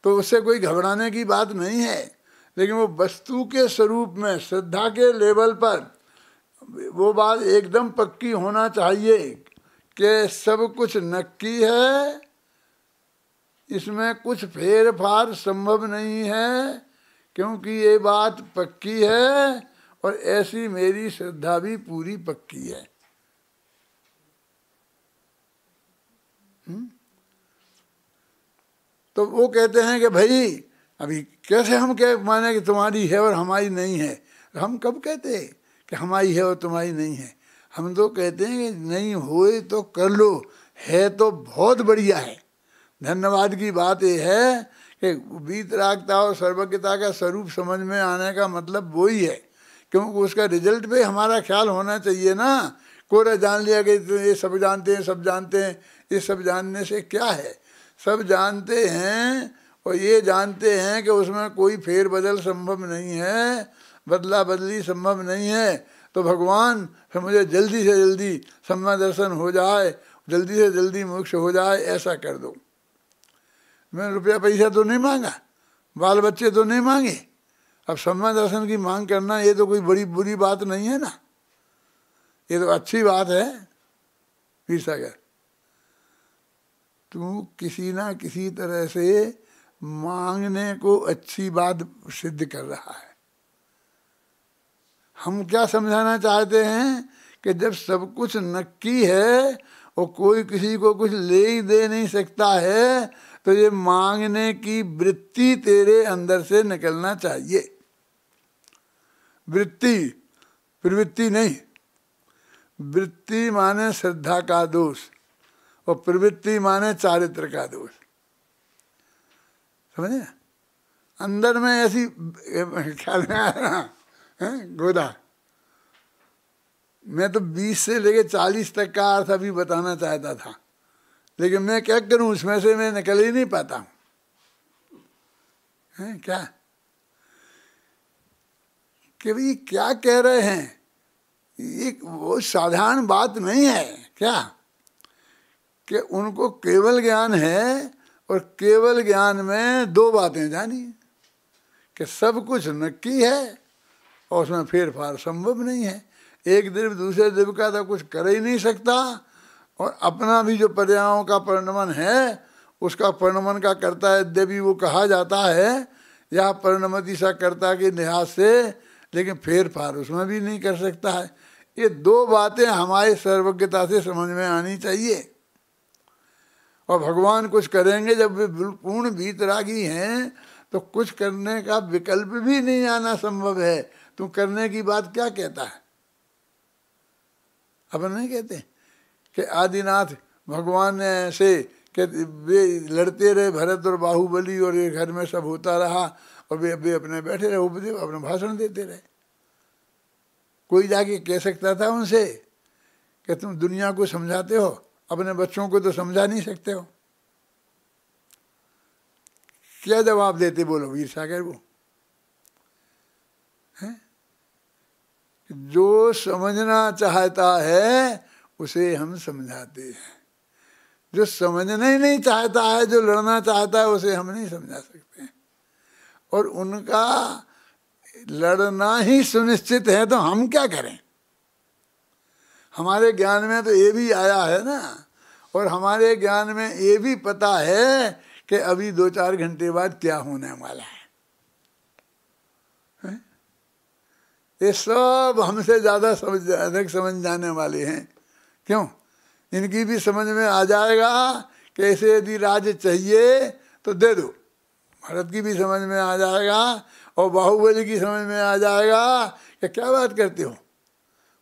तो उससे कोई घबराने की बात नहीं है, लेकिन वो वस्तु के स्वरूप में, श्रद्धा के लेवल पर वो बात एकदम पक्की होना चाहिए कि सब कुछ नक्की है, इसमें कुछ फेर फार संभव नहीं है, क्योंकि ये बात पक्की है और ऐसी मेरी श्रद्धा भी पूरी पक्की है। तो वो कहते हैं कि भाई अभी कैसे हम क्या माने कि तुम्हारी है और हमारी नहीं है? हम कब कहते हैं कि हमारी है और तुम्हारी नहीं है? हम तो कहते हैं कि नहीं होए तो कर लो, है तो बहुत बढ़िया है। धन्यवाद की बात यह है कि वीतरागता और सर्वज्ञता का स्वरूप समझ में आने का मतलब वही है, क्योंकि उसका रिजल्ट पे हमारा ख्याल होना चाहिए ना। कोरा जान लिया कि ये सब जानते हैं, सब जानते हैं, ये सब जानने से क्या है? सब जानते हैं और ये जानते हैं कि उसमें कोई फेर बदल संभव नहीं है, बदला बदली संभव नहीं है। तो भगवान फिर मुझे जल्दी से जल्दी सम्मा दर्शन हो जाए, जल्दी से जल्दी मोक्ष हो जाए, ऐसा कर दो। मैंने रुपया पैसा तो नहीं मांगा, बाल बच्चे तो नहीं मांगे। अब सम्मा दर्शन की मांग करना ये तो कोई बड़ी बुरी बात नहीं है ना, ये तो अच्छी बात है। वीर सागर, तू किसी ना किसी तरह से मांगने को अच्छी बात सिद्ध कर रहा है। हम क्या समझाना चाहते हैं कि जब सब कुछ नक्की है और कोई किसी को कुछ ले ही दे नहीं सकता है, तो ये मांगने की वृत्ति तेरे अंदर से निकलना चाहिए। वृत्ति, प्रवृत्ति नहीं। वृत्ति माने श्रद्धा का दोष और प्रवृत्ति माने चारित्र का दोष, समझे? अंदर में ऐसी ख्याल में आया ना, गोदा, मैं तो 20 से लेके 40 तक का अर्थ अभी बताना चाहता था, लेकिन मैं क्या करूं, उसमें से मैं निकल ही नहीं पाता हूं। क्या कि भाई क्या कह रहे हैं, ये वो साधारण बात नहीं है क्या कि उनको केवल ज्ञान है और केवल ज्ञान में दो बातें जानी कि सब कुछ नक्की है और उसमें फेर फार संभव नहीं है। एक द्रव्य दूसरे द्रव्य का तो कुछ कर ही नहीं सकता, और अपना भी जो पर्यायों का परिणमन है उसका परिणमन का करता है यद्यपि वो कहा जाता है या परिणमति सा करता के लिहाज से, लेकिन फेर फार उसमें भी नहीं कर सकता है। ये दो बातें हमारी सर्वज्ञता से समझ में आनी चाहिए। और भगवान कुछ करेंगे जब वे पूर्ण वीतरागी हैं तो कुछ करने का विकल्प भी नहीं आना संभव है। तू करने की बात क्या कहता है? अपन नहीं कहते कि आदिनाथ भगवान ने ऐसे कि वे लड़ते रहे भरत और बाहुबली, और ये घर में सब होता रहा और वे अपने बैठे रहे, उपदेव अपने भाषण देते रहे। कोई जाके कह सकता था उनसे कि तुम दुनिया को समझाते हो, अपने बच्चों को तो समझा नहीं सकते हो? क्या जवाब देते बोलो वीर सागर? वो है जो समझना चाहता है उसे हम समझाते हैं, जो समझना ही नहीं चाहता है, जो लड़ना चाहता है, उसे हम नहीं समझा सकते हैं। और उनका लड़ना ही सुनिश्चित है तो हम क्या करें? हमारे ज्ञान में तो ये भी आया है ना, और हमारे ज्ञान में ये भी पता है कि अभी 2-4 घंटे बाद क्या होने वाला है। ये सब हमसे ज़्यादा अधिक समझ जाने वाले हैं। क्यों? इनकी भी समझ में आ जाएगा कि ऐसे यदि राज्य चाहिए तो दे दो। भरत की भी समझ में आ जाएगा और बाहुबली की समझ में आ जाएगा कि क्या बात करते हो।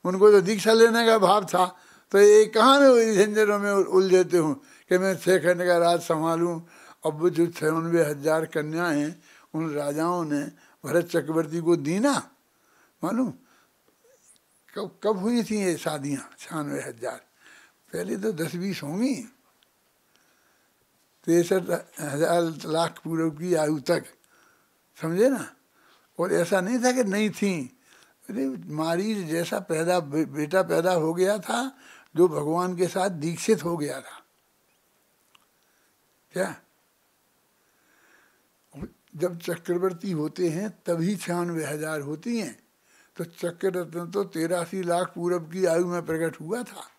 उनको तो दीक्षा लेने का भाव था, तो ये कहाँ में झंझटों में उलझते हूँ कि मैं 6 खंड का राज संभालूँ। अब वो जो 96,000 कन्याएं हैं उन राजाओं ने भरत चक्रवर्ती को दी ना, मालूम कब हुई थी ये शादियाँ? 96,000। पहले तो 10-20 होंगी, 63,000 लाख पूर्व की आयु तक, समझे ना। और ऐसा नहीं था कि नहीं थी। अरे मारीच जैसा बेटा पैदा हो गया था जो भगवान के साथ दीक्षित हो गया था। क्या जब चक्रवर्ती होते हैं तभी 96,000 होती हैं। तो चक्ररत्न तो 83 लाख पूर्व की आयु में प्रकट हुआ था।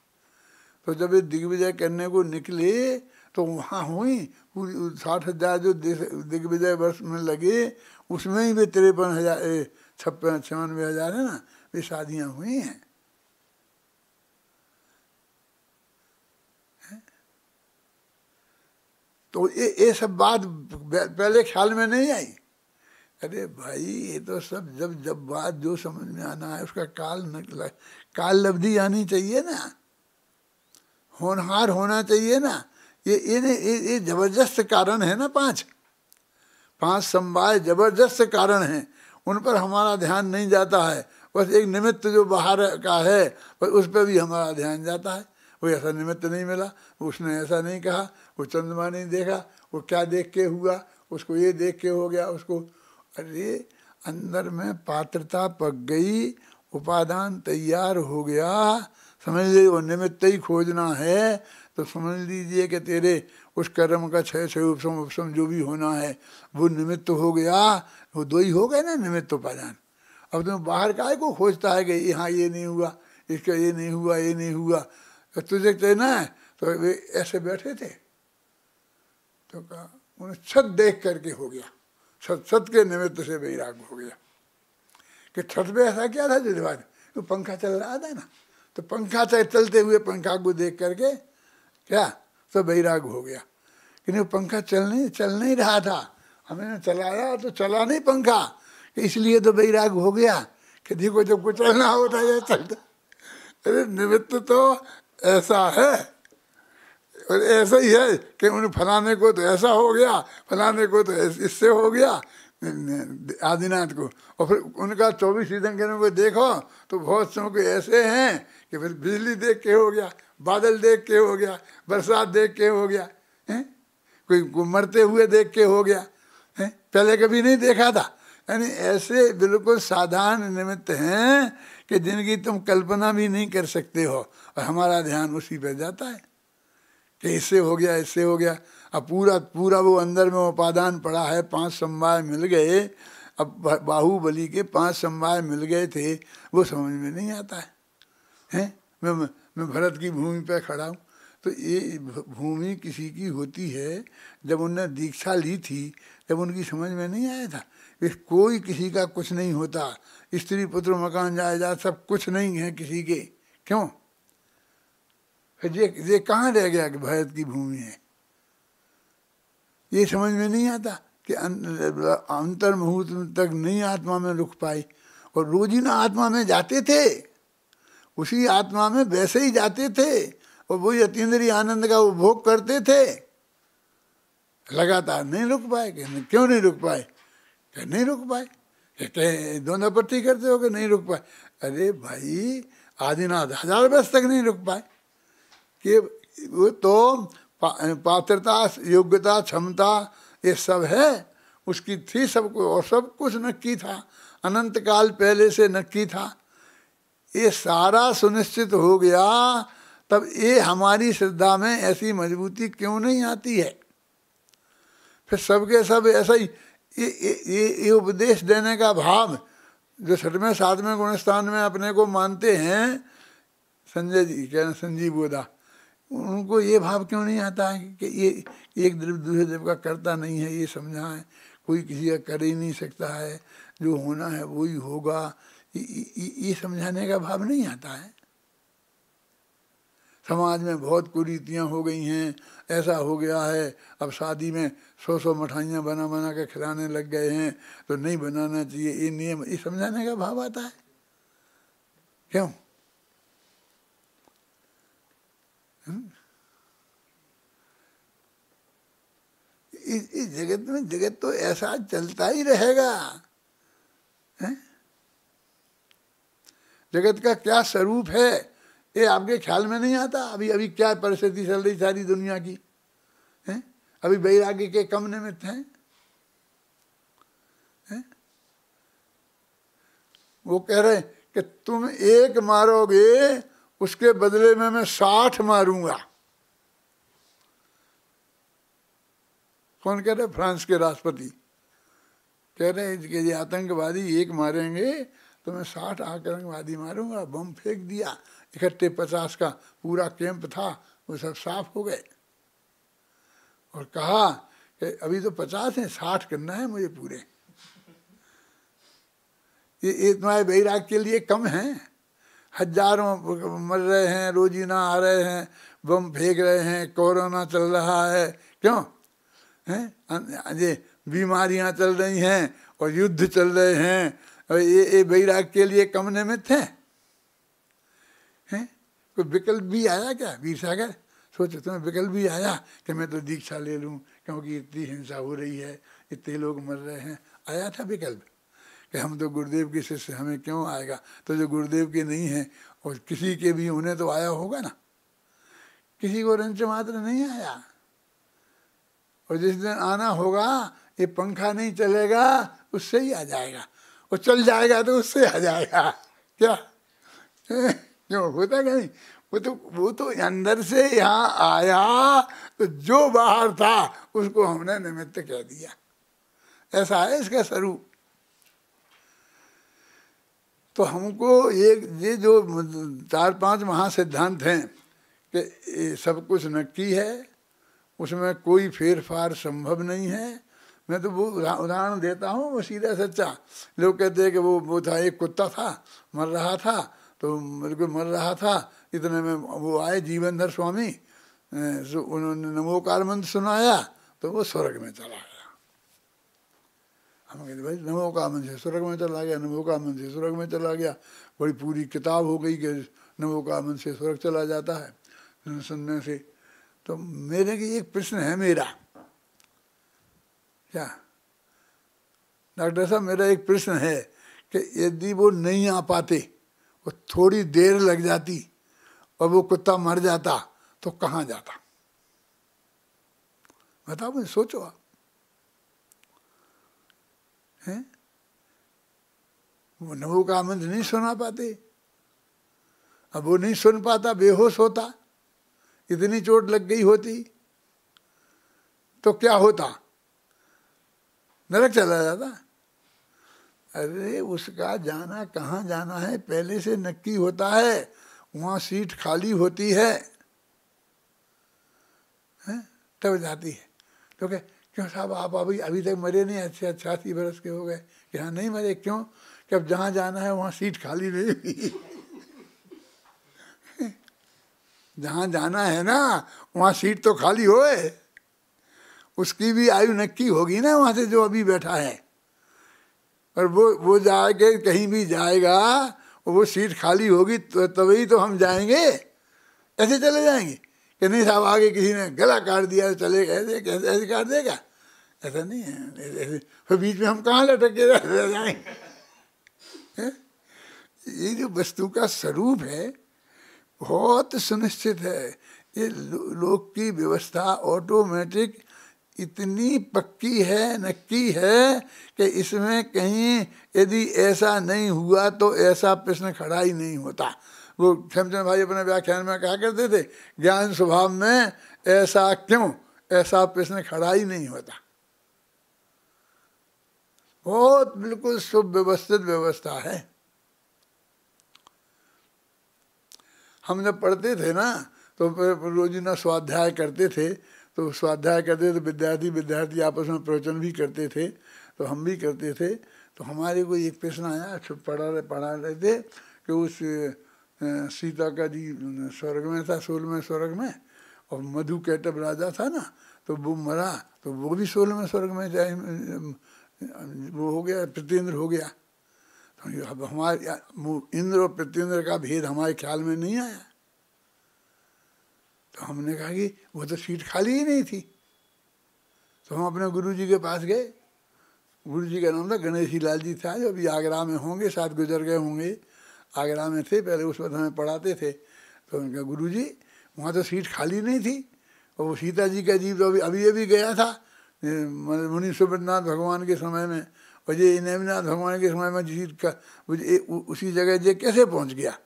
तो जब ये दिग्विजय करने को निकले तो वहाँ हुई पूरी 60,000 जो दिग्विजय वर्ष में लगे उसमें ही वे 93,000 है ना, वे शादियाँ हुई हैं। तो ये सब बात पहले ख्याल में नहीं आई। अरे भाई ये तो सब जब जब बात जो समझ में आना है उसका काल लब्धि आनी चाहिए ना, होनहार होना चाहिए ना। ये जबरदस्त कारण है ना, पांच समवाय जबरदस्त कारण हैं, उन पर हमारा ध्यान नहीं जाता है। बस एक निमित्त जो बाहर का है बस उस पर भी हमारा ध्यान जाता है। वो ऐसा निमित्त नहीं मिला, उसने ऐसा नहीं कहा, वो चंद्रमा नहीं देखा, वो क्या देख के हुआ, उसको ये देख के हो गया उसको। अरे अंदर में पात्रता पक गई, उपादान तैयार हो गया, समझ लीजिए वो निमित्त ही खोजना है तो समझ लीजिए कि तेरे उस कर्म का क्षय क्षय उपशम उपशम जो भी होना है वो निमित्त हो गया। वो दो ही हो गए ना, निमित्त उपादान। अब तुम बाहर काहे को खोजता है कि यहाँ ये नहीं हुआ, इसका ये नहीं हुआ, ये नहीं हुआ। तो तुझे कहना है तो वे ऐसे बैठे थे तो कहा उन्हें छत देख करके हो गया, छत के निमित्त से वैराग हो गया कि छत पे ऐसा क्या था जो बाद तो पंखा चल रहा था ना, तो पंखा चलते हुए पंखा को देख करके क्या तो वैराग हो गया। कि वो पंखा चल नहीं रहा था, हमने चलाया तो चला नहीं पंखा, इसलिए तो वैराग हो गया कि देखो जब कुछ चलना होता है चलता। अरे निमित्त तो ऐसा है और ऐसा ही है कि उन्हें फलाने को तो ऐसा हो गया, फलाने को तो इससे हो गया आदिनाथ को। और फिर उनका 24 तीर्थंकरों को देखो तो बहुत से को ऐसे हैं कि फिर बिजली देख के हो गया, बादल देख के हो गया, बरसात देख के हो गया, कोई मरते हुए देख के हो गया, पहले कभी नहीं देखा था। यानी ऐसे बिल्कुल साधारण निमित्त हैं कि जिनकी तुम कल्पना भी नहीं कर सकते हो, और हमारा ध्यान उसी पर जाता है कि इससे हो गया, इससे हो गया। अब पूरा वो अंदर में उपादान पड़ा है, 5 समवाय मिल गए। अब बाहुबली के 5 समवाय मिल गए थे, वो समझ में नहीं आता है, हैं? मैं भरत की भूमि पर खड़ा हूँ, तो ये भूमि किसी की होती है जब उनने दीक्षा ली थी, जब उनकी समझ में नहीं आया था। इस कोई किसी का कुछ नहीं होता, स्त्री पुत्र मकान जायदाद सब कुछ नहीं है किसी के। क्यों? फिर ये कहाँ रह गया कि भारत की भूमि है? ये समझ में नहीं आता कि अंतर्मुहूर्त तक नहीं आत्मा में रुक पाई। और रोजीना आत्मा में जाते थे, उसी आत्मा में वैसे ही जाते थे और वही अतीन्द्रिय आनंद का उपभोग करते थे, लगातार नहीं रुक पाए। क्यों नहीं रुक पाए? नहीं रुक पाए, कहते दोनापट्टी करते हो कि नहीं रुक पाए। अरे भाई आदिनाथ 1000 वर्ष तक नहीं रुक पाए कि वो तो पात्रता योग्यता क्षमता ये सब है उसकी थी सबको, और सब कुछ नक्की था, अनंत काल पहले से नक्की था। ये सारा सुनिश्चित हो गया, तब ये हमारी श्रद्धा में ऐसी मजबूती क्यों नहीं आती है? फिर सबके सब ऐसा ही ये उपदेश देने का भाव जो 6वें 7वें गुणस्थान में अपने को मानते हैं, संजय जी कहना संजीव बोधा, उनको ये भाव क्यों नहीं आता है कि ये एक द्रव्य दूसरे द्रव्य का करता नहीं है, ये समझा है, कोई किसी का कर ही नहीं सकता है, जो होना है वो ही होगा, ये समझाने का भाव नहीं आता है। समाज में बहुत कुरीतियाँ हो गई हैं, ऐसा हो गया है, अब शादी में 100 मिठाइयाँ बना के खिलाने लग गए हैं, तो नहीं बनाना चाहिए, ये नियम, ये समझाने का भाव आता है क्यों? इस जगत में जगत तो ऐसा चलता ही रहेगा, है? जगत का क्या स्वरूप है ये आपके ख्याल में नहीं आता। अभी क्या परिस्थिति चल रही सारी दुनिया की, है? अभी वैराग्य के कम निमित्त हैं, है? वो कह रहे कि तुम एक मारोगे उसके बदले में मैं 60 मारूंगा। कौन कह रहे? फ्रांस के राष्ट्रपति कह रहे हैं कि ये आतंकवादी एक मारेंगे तो मैं 60 आतंकवादी मारूंगा। बम फेंक दिया, इकट्ठे 50 का पूरा कैंप था, वो सब साफ हो गए। और कहा कि अभी तो 50 हैं, 60 करना है मुझे पूरे। ये तुम्हारे वैराग के लिए कम हैं, हजारों मर रहे हैं, रोजीना आ रहे हैं, बम फेंक रहे हैं, कोरोना चल रहा है, क्यों? हैं, ये बीमारियां चल रही हैं और युद्ध चल रहे हैं, और ये वैराग्य के लिए कम निमित्त है? कोई विकल्प भी आया क्या वीर सागर? सोचो तुम्हें विकल्प भी आया कि मैं तो दीक्षा ले लूं क्योंकि इतनी हिंसा हो रही है, इतने लोग मर रहे हैं? आया था विकल्प कि हम तो गुरुदेव के शिष्य, हमें क्यों आएगा? तो जो गुरुदेव के नहीं है और किसी के भी उन्हें तो आया होगा ना, किसी को रंच मात्र नहीं आया। और जिस दिन आना होगा ये पंखा नहीं चलेगा उससे ही आ जाएगा, और चल जाएगा तो उससे आ जाएगा। क्या क्यों होता क्या नहीं? वो तो अंदर से यहाँ आया, तो जो बाहर था उसको हमने निमित्त कह दिया। ऐसा है इसका स्वरूप। तो हमको ये जो 4-5 महासिद्धांत हैं कि सब कुछ नक्की है, उसमें कोई फेरफार संभव नहीं है। मैं तो वो उदाहरण देता हूँ, वो सीधा सच्चा। लोग कहते हैं कि वो था, एक कुत्ता था, मर रहा था, तो बिल्कुल मर रहा था, इतने में वो आए जीवनधर स्वामी, उन्होंने नमोकार मंत्र सुनाया तो वो स्वर्ग में चला गया। हम कहते भाई नमोकार मंत्र से स्वर्ग में चला गया, नमोकार मंत्र से स्वर्ग में चला गया, बड़ी पूरी किताब हो गई कि नमोकार मंत्र से स्वर्ग चला जाता है सुनने से। तो मेरे की एक प्रश्न है मेरा, क्या डॉक्टर साहब, मेरा एक प्रश्न है कि यदि वो नहीं आ पाते, वो थोड़ी देर लग जाती और वो कुत्ता मर जाता, तो कहाँ जाता? बताओ मुझे, सोचो आप। हैं? वो नमो का मंत्र नहीं सुना पाते, अब वो नहीं सुन पाता, बेहोश होता, इतनी चोट लग गई होती तो क्या होता? नरक चला जाता। अरे उसका जाना कहाँ जाना है पहले से नक्की होता है, वहाँ सीट खाली होती है, तब जाती है। तो क्यों साहब आप अभी तक मरे नहीं? अच्छे 88 बरस के हो गए कि हाँ नहीं मरे। क्यों? कि अब जहाँ जाना है वहाँ सीट खाली नहीं हुई। जहाँ जाना है ना वहाँ सीट तो खाली होए, उसकी भी आयु नक्की होगी ना वहाँ से जो अभी बैठा है। और वो जाके कहीं भी जाएगा और वो सीट खाली होगी तो तभी तो हम जाएंगे। ऐसे चले जाएंगे कि नहीं साहब आगे किसी ने गला काट दिया चले गए, ऐसे काट देगा? ऐसा नहीं है। ऐसे फिर बीच में हम कहाँ लटक के रह जाएंगे? ये जो वस्तु का स्वरूप है बहुत सुनिश्चित है। ये लोक की व्यवस्था ऑटोमेटिक इतनी पक्की है, नक्की है कि इसमें कहीं यदि ऐसा नहीं हुआ तो ऐसा प्रश्न खड़ा ही नहीं होता। वो खेमचंद भाई अपने व्याख्यान में कहा करते थे, ज्ञान स्वभाव में ऐसा क्यों, ऐसा प्रश्न खड़ा ही नहीं होता। बहुत बिल्कुल सुव्यवस्थित व्यवस्था है। हम जब पढ़ते थे ना तो रोजीना स्वाध्याय करते थे, तो स्वाध्याय करते तो विद्यार्थी आपस में प्रवचन भी करते थे, तो हम भी करते थे। तो हमारे को एक प्रश्न आया, पढ़ा रहे थे कि उस सीता का जी स्वर्ग में था, 16वें स्वर्ग में, और मधु कैटब राजा था ना, तो वो मरा तो वो भी 16वें स्वर्ग में जाए, वो हो गया, प्रत्येंद्र हो गया। तो अब हमारे इंद्र और प्रत्येंद्र का भेद हमारे ख्याल में नहीं आया। तो हमने कहा कि वो तो सीट खाली ही नहीं थी। तो हम अपने गुरुजी के पास गए। गुरुजी का नाम था गणेशी लाल जी था, जो अभी आगरा में होंगे, साथ गुजर गए होंगे, आगरा में थे पहले, उस वक्त हमें पढ़ाते थे। तो उनका गुरुजी वहाँ तो सीट खाली नहीं थी, और वो सीता जी का जीव तो अभी गया था मुनि सुब्रतनाथ भगवान के समय में, और ये नेमिनाथ भगवान के समय में जीत का उसी जगह ये कैसे पहुँच गया,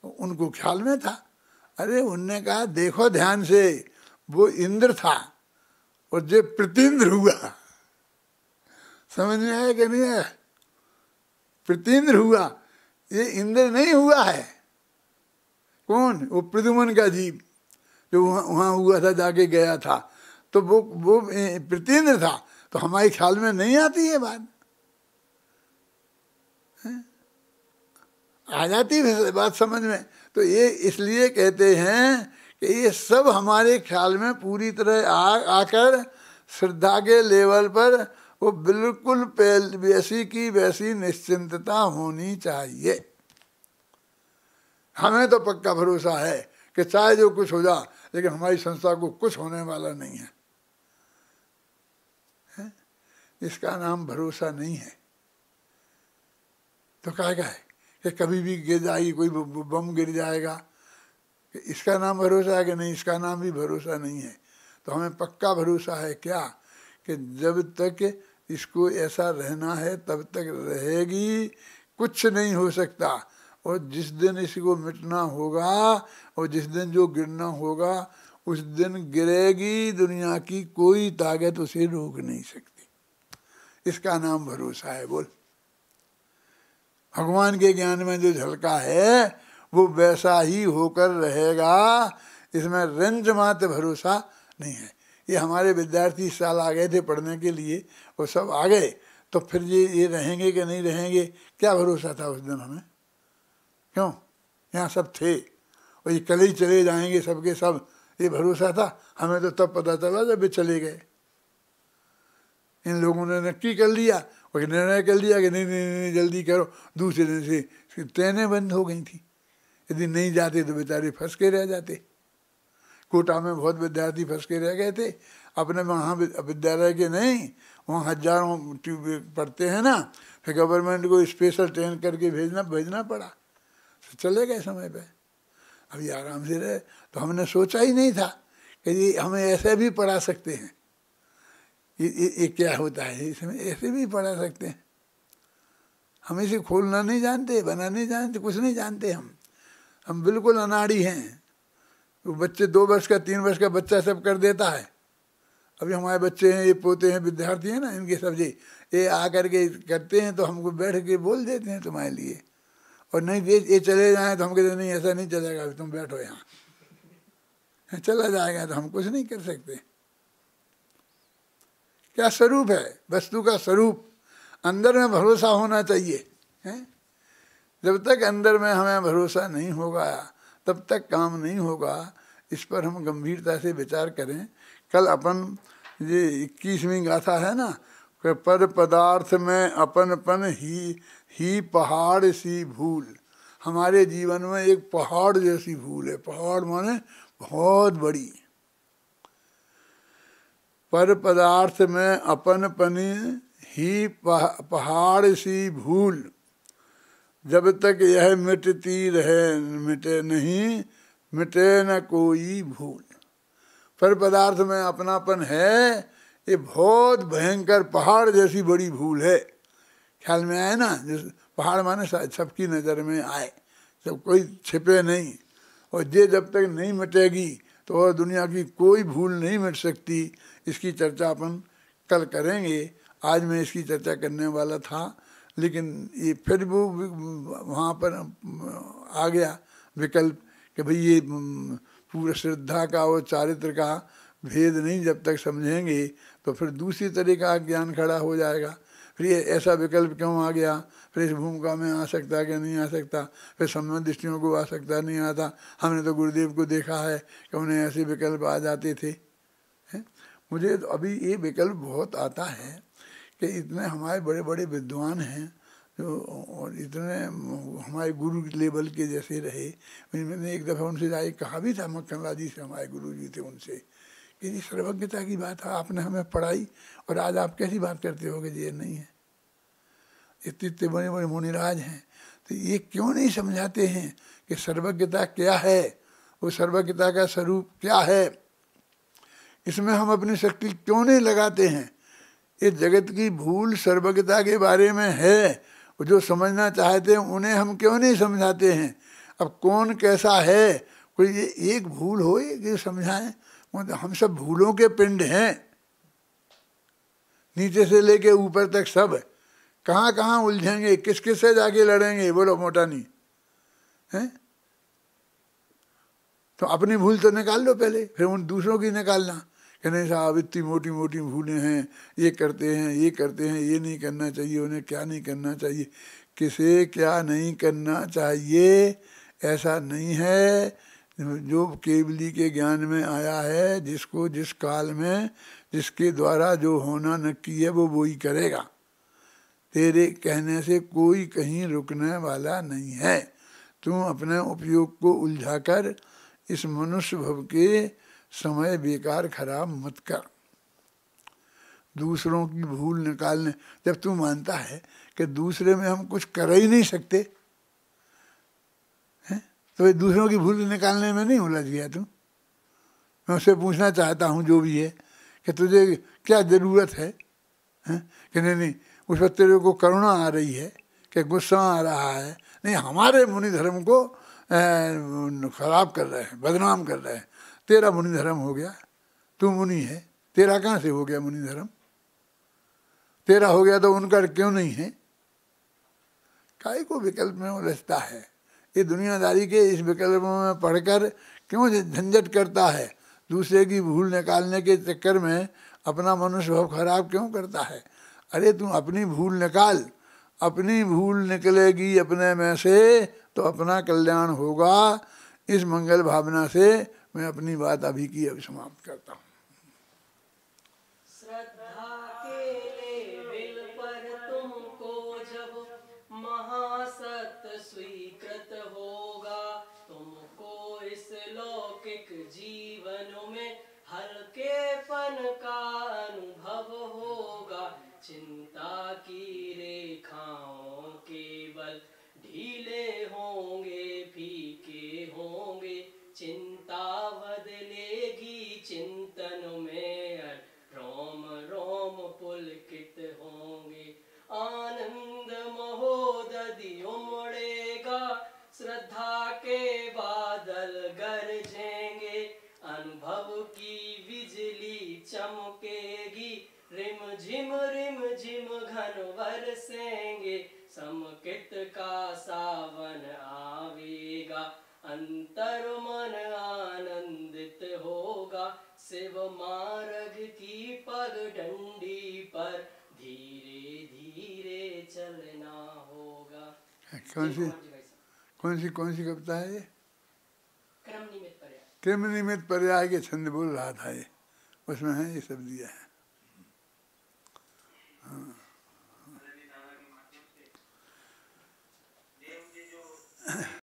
उनको ख्याल में था। अरे उनने कहा देखो ध्यान से, वो इंद्र था और जो प्रत्येंद्र हुआ। समझ में आया कि नहीं आया? प्रत्येंद्र हुआ, ये इंद्र नहीं हुआ है। कौन? वो प्रद्युम्न का जीव जो वहाँ हुआ था, जाके गया था, तो वो प्रत्येंद्र था। तो हमारे ख्याल में नहीं आती है बात, आ जाती है बात समझ में। तो ये इसलिए कहते हैं कि ये सब हमारे ख्याल में पूरी तरह आकर श्रद्धा के लेवल पर वो बिल्कुल वैसी की वैसी निश्चिंतता होनी चाहिए। हमें तो पक्का भरोसा है कि चाहे जो कुछ हो जा, लेकिन हमारी संस्था को कुछ होने वाला नहीं है। इसका नाम भरोसा नहीं है। तो क्या है कि कभी भी गिर जाएगी, कोई बम गिर जाएगा, कि इसका नाम भरोसा है कि नहीं? इसका नाम भी भरोसा नहीं है। तो हमें पक्का भरोसा है क्या कि जब तक इसको ऐसा रहना है तब तक रहेगी, कुछ नहीं हो सकता। और जिस दिन इसको मिटना होगा और जिस दिन जो गिरना होगा उस दिन गिरेगी, दुनिया की कोई ताकत उसे रोक नहीं सकती। इसका नाम भरोसा है। बोल, भगवान के ज्ञान में जो झलका है वो वैसा ही होकर रहेगा, इसमें रंज मात्र भरोसा नहीं है। ये हमारे विद्यार्थी इस साल आ गए थे पढ़ने के लिए, वो सब आ गए, तो फिर ये रहेंगे कि नहीं रहेंगे, क्या भरोसा था उस दिन हमें? क्यों? यहाँ सब थे और ये कल ही चले जाएंगे सबके सब, ये भरोसा था? हमें तो तब पता चला जब ये चले गए। इन लोगों ने नक्की कर लिया और निर्णय कर लिया कि नहीं नहीं नहीं जल्दी करो। दूसरे दिन से ट्रेनें बंद हो गई थी। यदि नहीं जाते तो बेचारे फंस के रह जाते। कोटा में बहुत विद्यार्थी फंस के रह गए थे अपने महाविद्यालय के, नहीं वहाँ हजारों पढ़ते हैं ना, फिर गवर्नमेंट को स्पेशल ट्रेन करके भेजना पड़ा, तो चले गए समय पे। अभी आराम से रहे। तो हमने सोचा ही नहीं था कि ये हमें ऐसे भी पढ़ा सकते हैं। ये क्या होता है, इसमें ऐसे भी पढ़ा सकते हैं। हम इसे खोलना नहीं जानते, बनाना नहीं जानते, कुछ नहीं जानते। हम बिल्कुल अनाड़ी हैं। वो बच्चे 2 वर्ष का 3 वर्ष का बच्चा सब कर देता है। अभी हमारे बच्चे हैं, ये पोते हैं, विद्यार्थी हैं ना, इनके सब्जी ये आकर के करते हैं तो हमको बैठ के बोल देते हैं तुम्हारे लिए। और नहीं ये चले जाएँ तो हम कहते नहीं ऐसा नहीं चलेगा, तुम बैठो यहाँ। चला जाएगा तो हम कुछ नहीं कर सकते। क्या स्वरूप है वस्तु का? स्वरूप अंदर में भरोसा होना चाहिए है? जब तक अंदर में हमें भरोसा नहीं होगा तब तक काम नहीं होगा। इस पर हम गंभीरता से विचार करें। कल अपन ये 21वीं गाथा है ना, पर पदार्थ में अपनपन ही पहाड़ सी भूल। हमारे जीवन में एक पहाड़ जैसी भूल है। पहाड़ माने बहुत बड़ी। पर पदार्थ में अपनपन ही पहाड़ सी भूल, जब तक यह मिटती रहे मिटे नहीं, मिटे न कोई भूल। पर पदार्थ में अपनापन है, ये बहुत भयंकर पहाड़ जैसी बड़ी भूल है। ख्याल में आए ना? जिस पहाड़ माने सबकी नज़र में आए, सब कोई छिपे नहीं। और ये जब तक नहीं मिटेगी तो और दुनिया की कोई भूल नहीं मिट सकती। इसकी चर्चा अपन कल करेंगे। आज मैं इसकी चर्चा करने वाला था, लेकिन ये फिर वो वहाँ पर आ गया विकल्प कि भाई ये पूरा श्रद्धा का और चारित्र का भेद नहीं जब तक समझेंगे तो फिर दूसरी तरह का ज्ञान खड़ा हो जाएगा। फिर ये ऐसा विकल्प क्यों आ गया, फिर इस भूमिका में आ सकता कि नहीं आ सकता, फिर संबंध दृष्टियों को आ सकता नहीं आता। हमने तो गुरुदेव को देखा है कि उन्हें ऐसे विकल्प आ जाते थे। मुझे तो अभी ये विकल्प बहुत आता है कि इतने हमारे बड़े बड़े विद्वान हैं जो और इतने हमारे गुरु लेवल के जैसे रहे। मैंने एक दफ़ा उनसे जाके कहा भी था, मक्खनलाल जी से, हमारे गुरु जी थे, उनसे कि जी सर्वज्ञता की बात है, आपने हमें पढ़ाई और आज आप कैसी बात करते हो कि ये नहीं है। इतने बड़े बड़े मुनिराज हैं तो ये क्यों नहीं समझाते हैं कि सर्वज्ञता क्या है, वो सर्वज्ञता का स्वरूप क्या है। इसमें हम अपनी शक्ति क्यों नहीं लगाते हैं। इस जगत की भूल सर्वज्ञता के बारे में है। जो समझना चाहते हैं उन्हें हम क्यों नहीं समझाते हैं। अब कौन कैसा है, कोई ये एक भूल हो कि समझाएं। हम सब भूलों के पिंड हैं, नीचे से लेके ऊपर तक सब। कहाँ कहाँ उलझेंगे, किस किस से जाके लड़ेंगे, बोलो मोटा नहीं है। तो अपनी भूल तो निकाल लो पहले, फिर उन दूसरों की निकालना कि नहीं साहब इतनी मोटी मोटी भूलें हैं, ये करते हैं, ये करते हैं, ये नहीं करना चाहिए, उन्हें क्या नहीं करना चाहिए। किसे क्या नहीं करना चाहिए ऐसा नहीं है। जो केवली के ज्ञान में आया है, जिसको जिस काल में जिसके द्वारा जो होना नक्की है वो ही करेगा। तेरे कहने से कोई कहीं रुकने वाला नहीं है। तुम अपने उपयोग को उलझाकर इस मनुष्य भव के समय बेकार खराब मत कर। दूसरों की भूल निकालने, जब तू मानता है कि दूसरे में हम कुछ कर ही नहीं सकते हैं, तो दूसरों की भूल निकालने में नहीं उलझ गया तू। मैं उससे पूछना चाहता हूँ जो भी है कि तुझे क्या ज़रूरत है, कि नहीं उस पर तेरे को करुणा आ रही है कि गुस्सा आ रहा है, नहीं हमारे मुनि धर्म को खराब कर रहे हैं, बदनाम कर रहे हैं। तेरा मुनि धर्म हो गया, तू मुनि है, तेरा कहाँ से हो गया मुनि धर्म? तेरा हो गया तो उनका क्यों नहीं है? काहे को विकल्प में उलझता है? ये दुनियादारी के इस विकल्पों में पढ़कर क्यों झंझट करता है? दूसरे की भूल निकालने के चक्कर में अपना मनुष्य भाव खराब क्यों करता है? अरे तू अपनी भूल निकाल, अपनी भूल निकलेगी अपने में से तो अपना कल्याण होगा। इस मंगल भावना से मैं अपनी बात अभी की अभी समाप्त करता हूँ। श्रद्धा के लेविल पर तुमको जब महासत्य स्वीकृत होगा, तुमको इस लौकिक जीवन में हल्केपन का अनुभव होगा। चिंता की रेखाओं केवल ढीले होंगे, फीके होंगे। चिंता बदलेगी चिंतन में, रोम रोम पुलकित होंगे। आनंद महोदधि उमड़ेगा, श्रद्धा के बादल गरजेंगे। अनुभव की बिजली चमकेगी, रिम झिम घन बरसेंगे। समकित का सावन आवेगा, अंतर मन आनंदित होगा। शिव मार्ग की पगडंडी पर धीरे धीरे चलना होगा। कौन सी कविता है ये? क्रम निमित्त पर्याय। क्रम निमित्त पर्याय के छंद बोल रहा था ये, उसमें है ये सब दिया है। हाँ।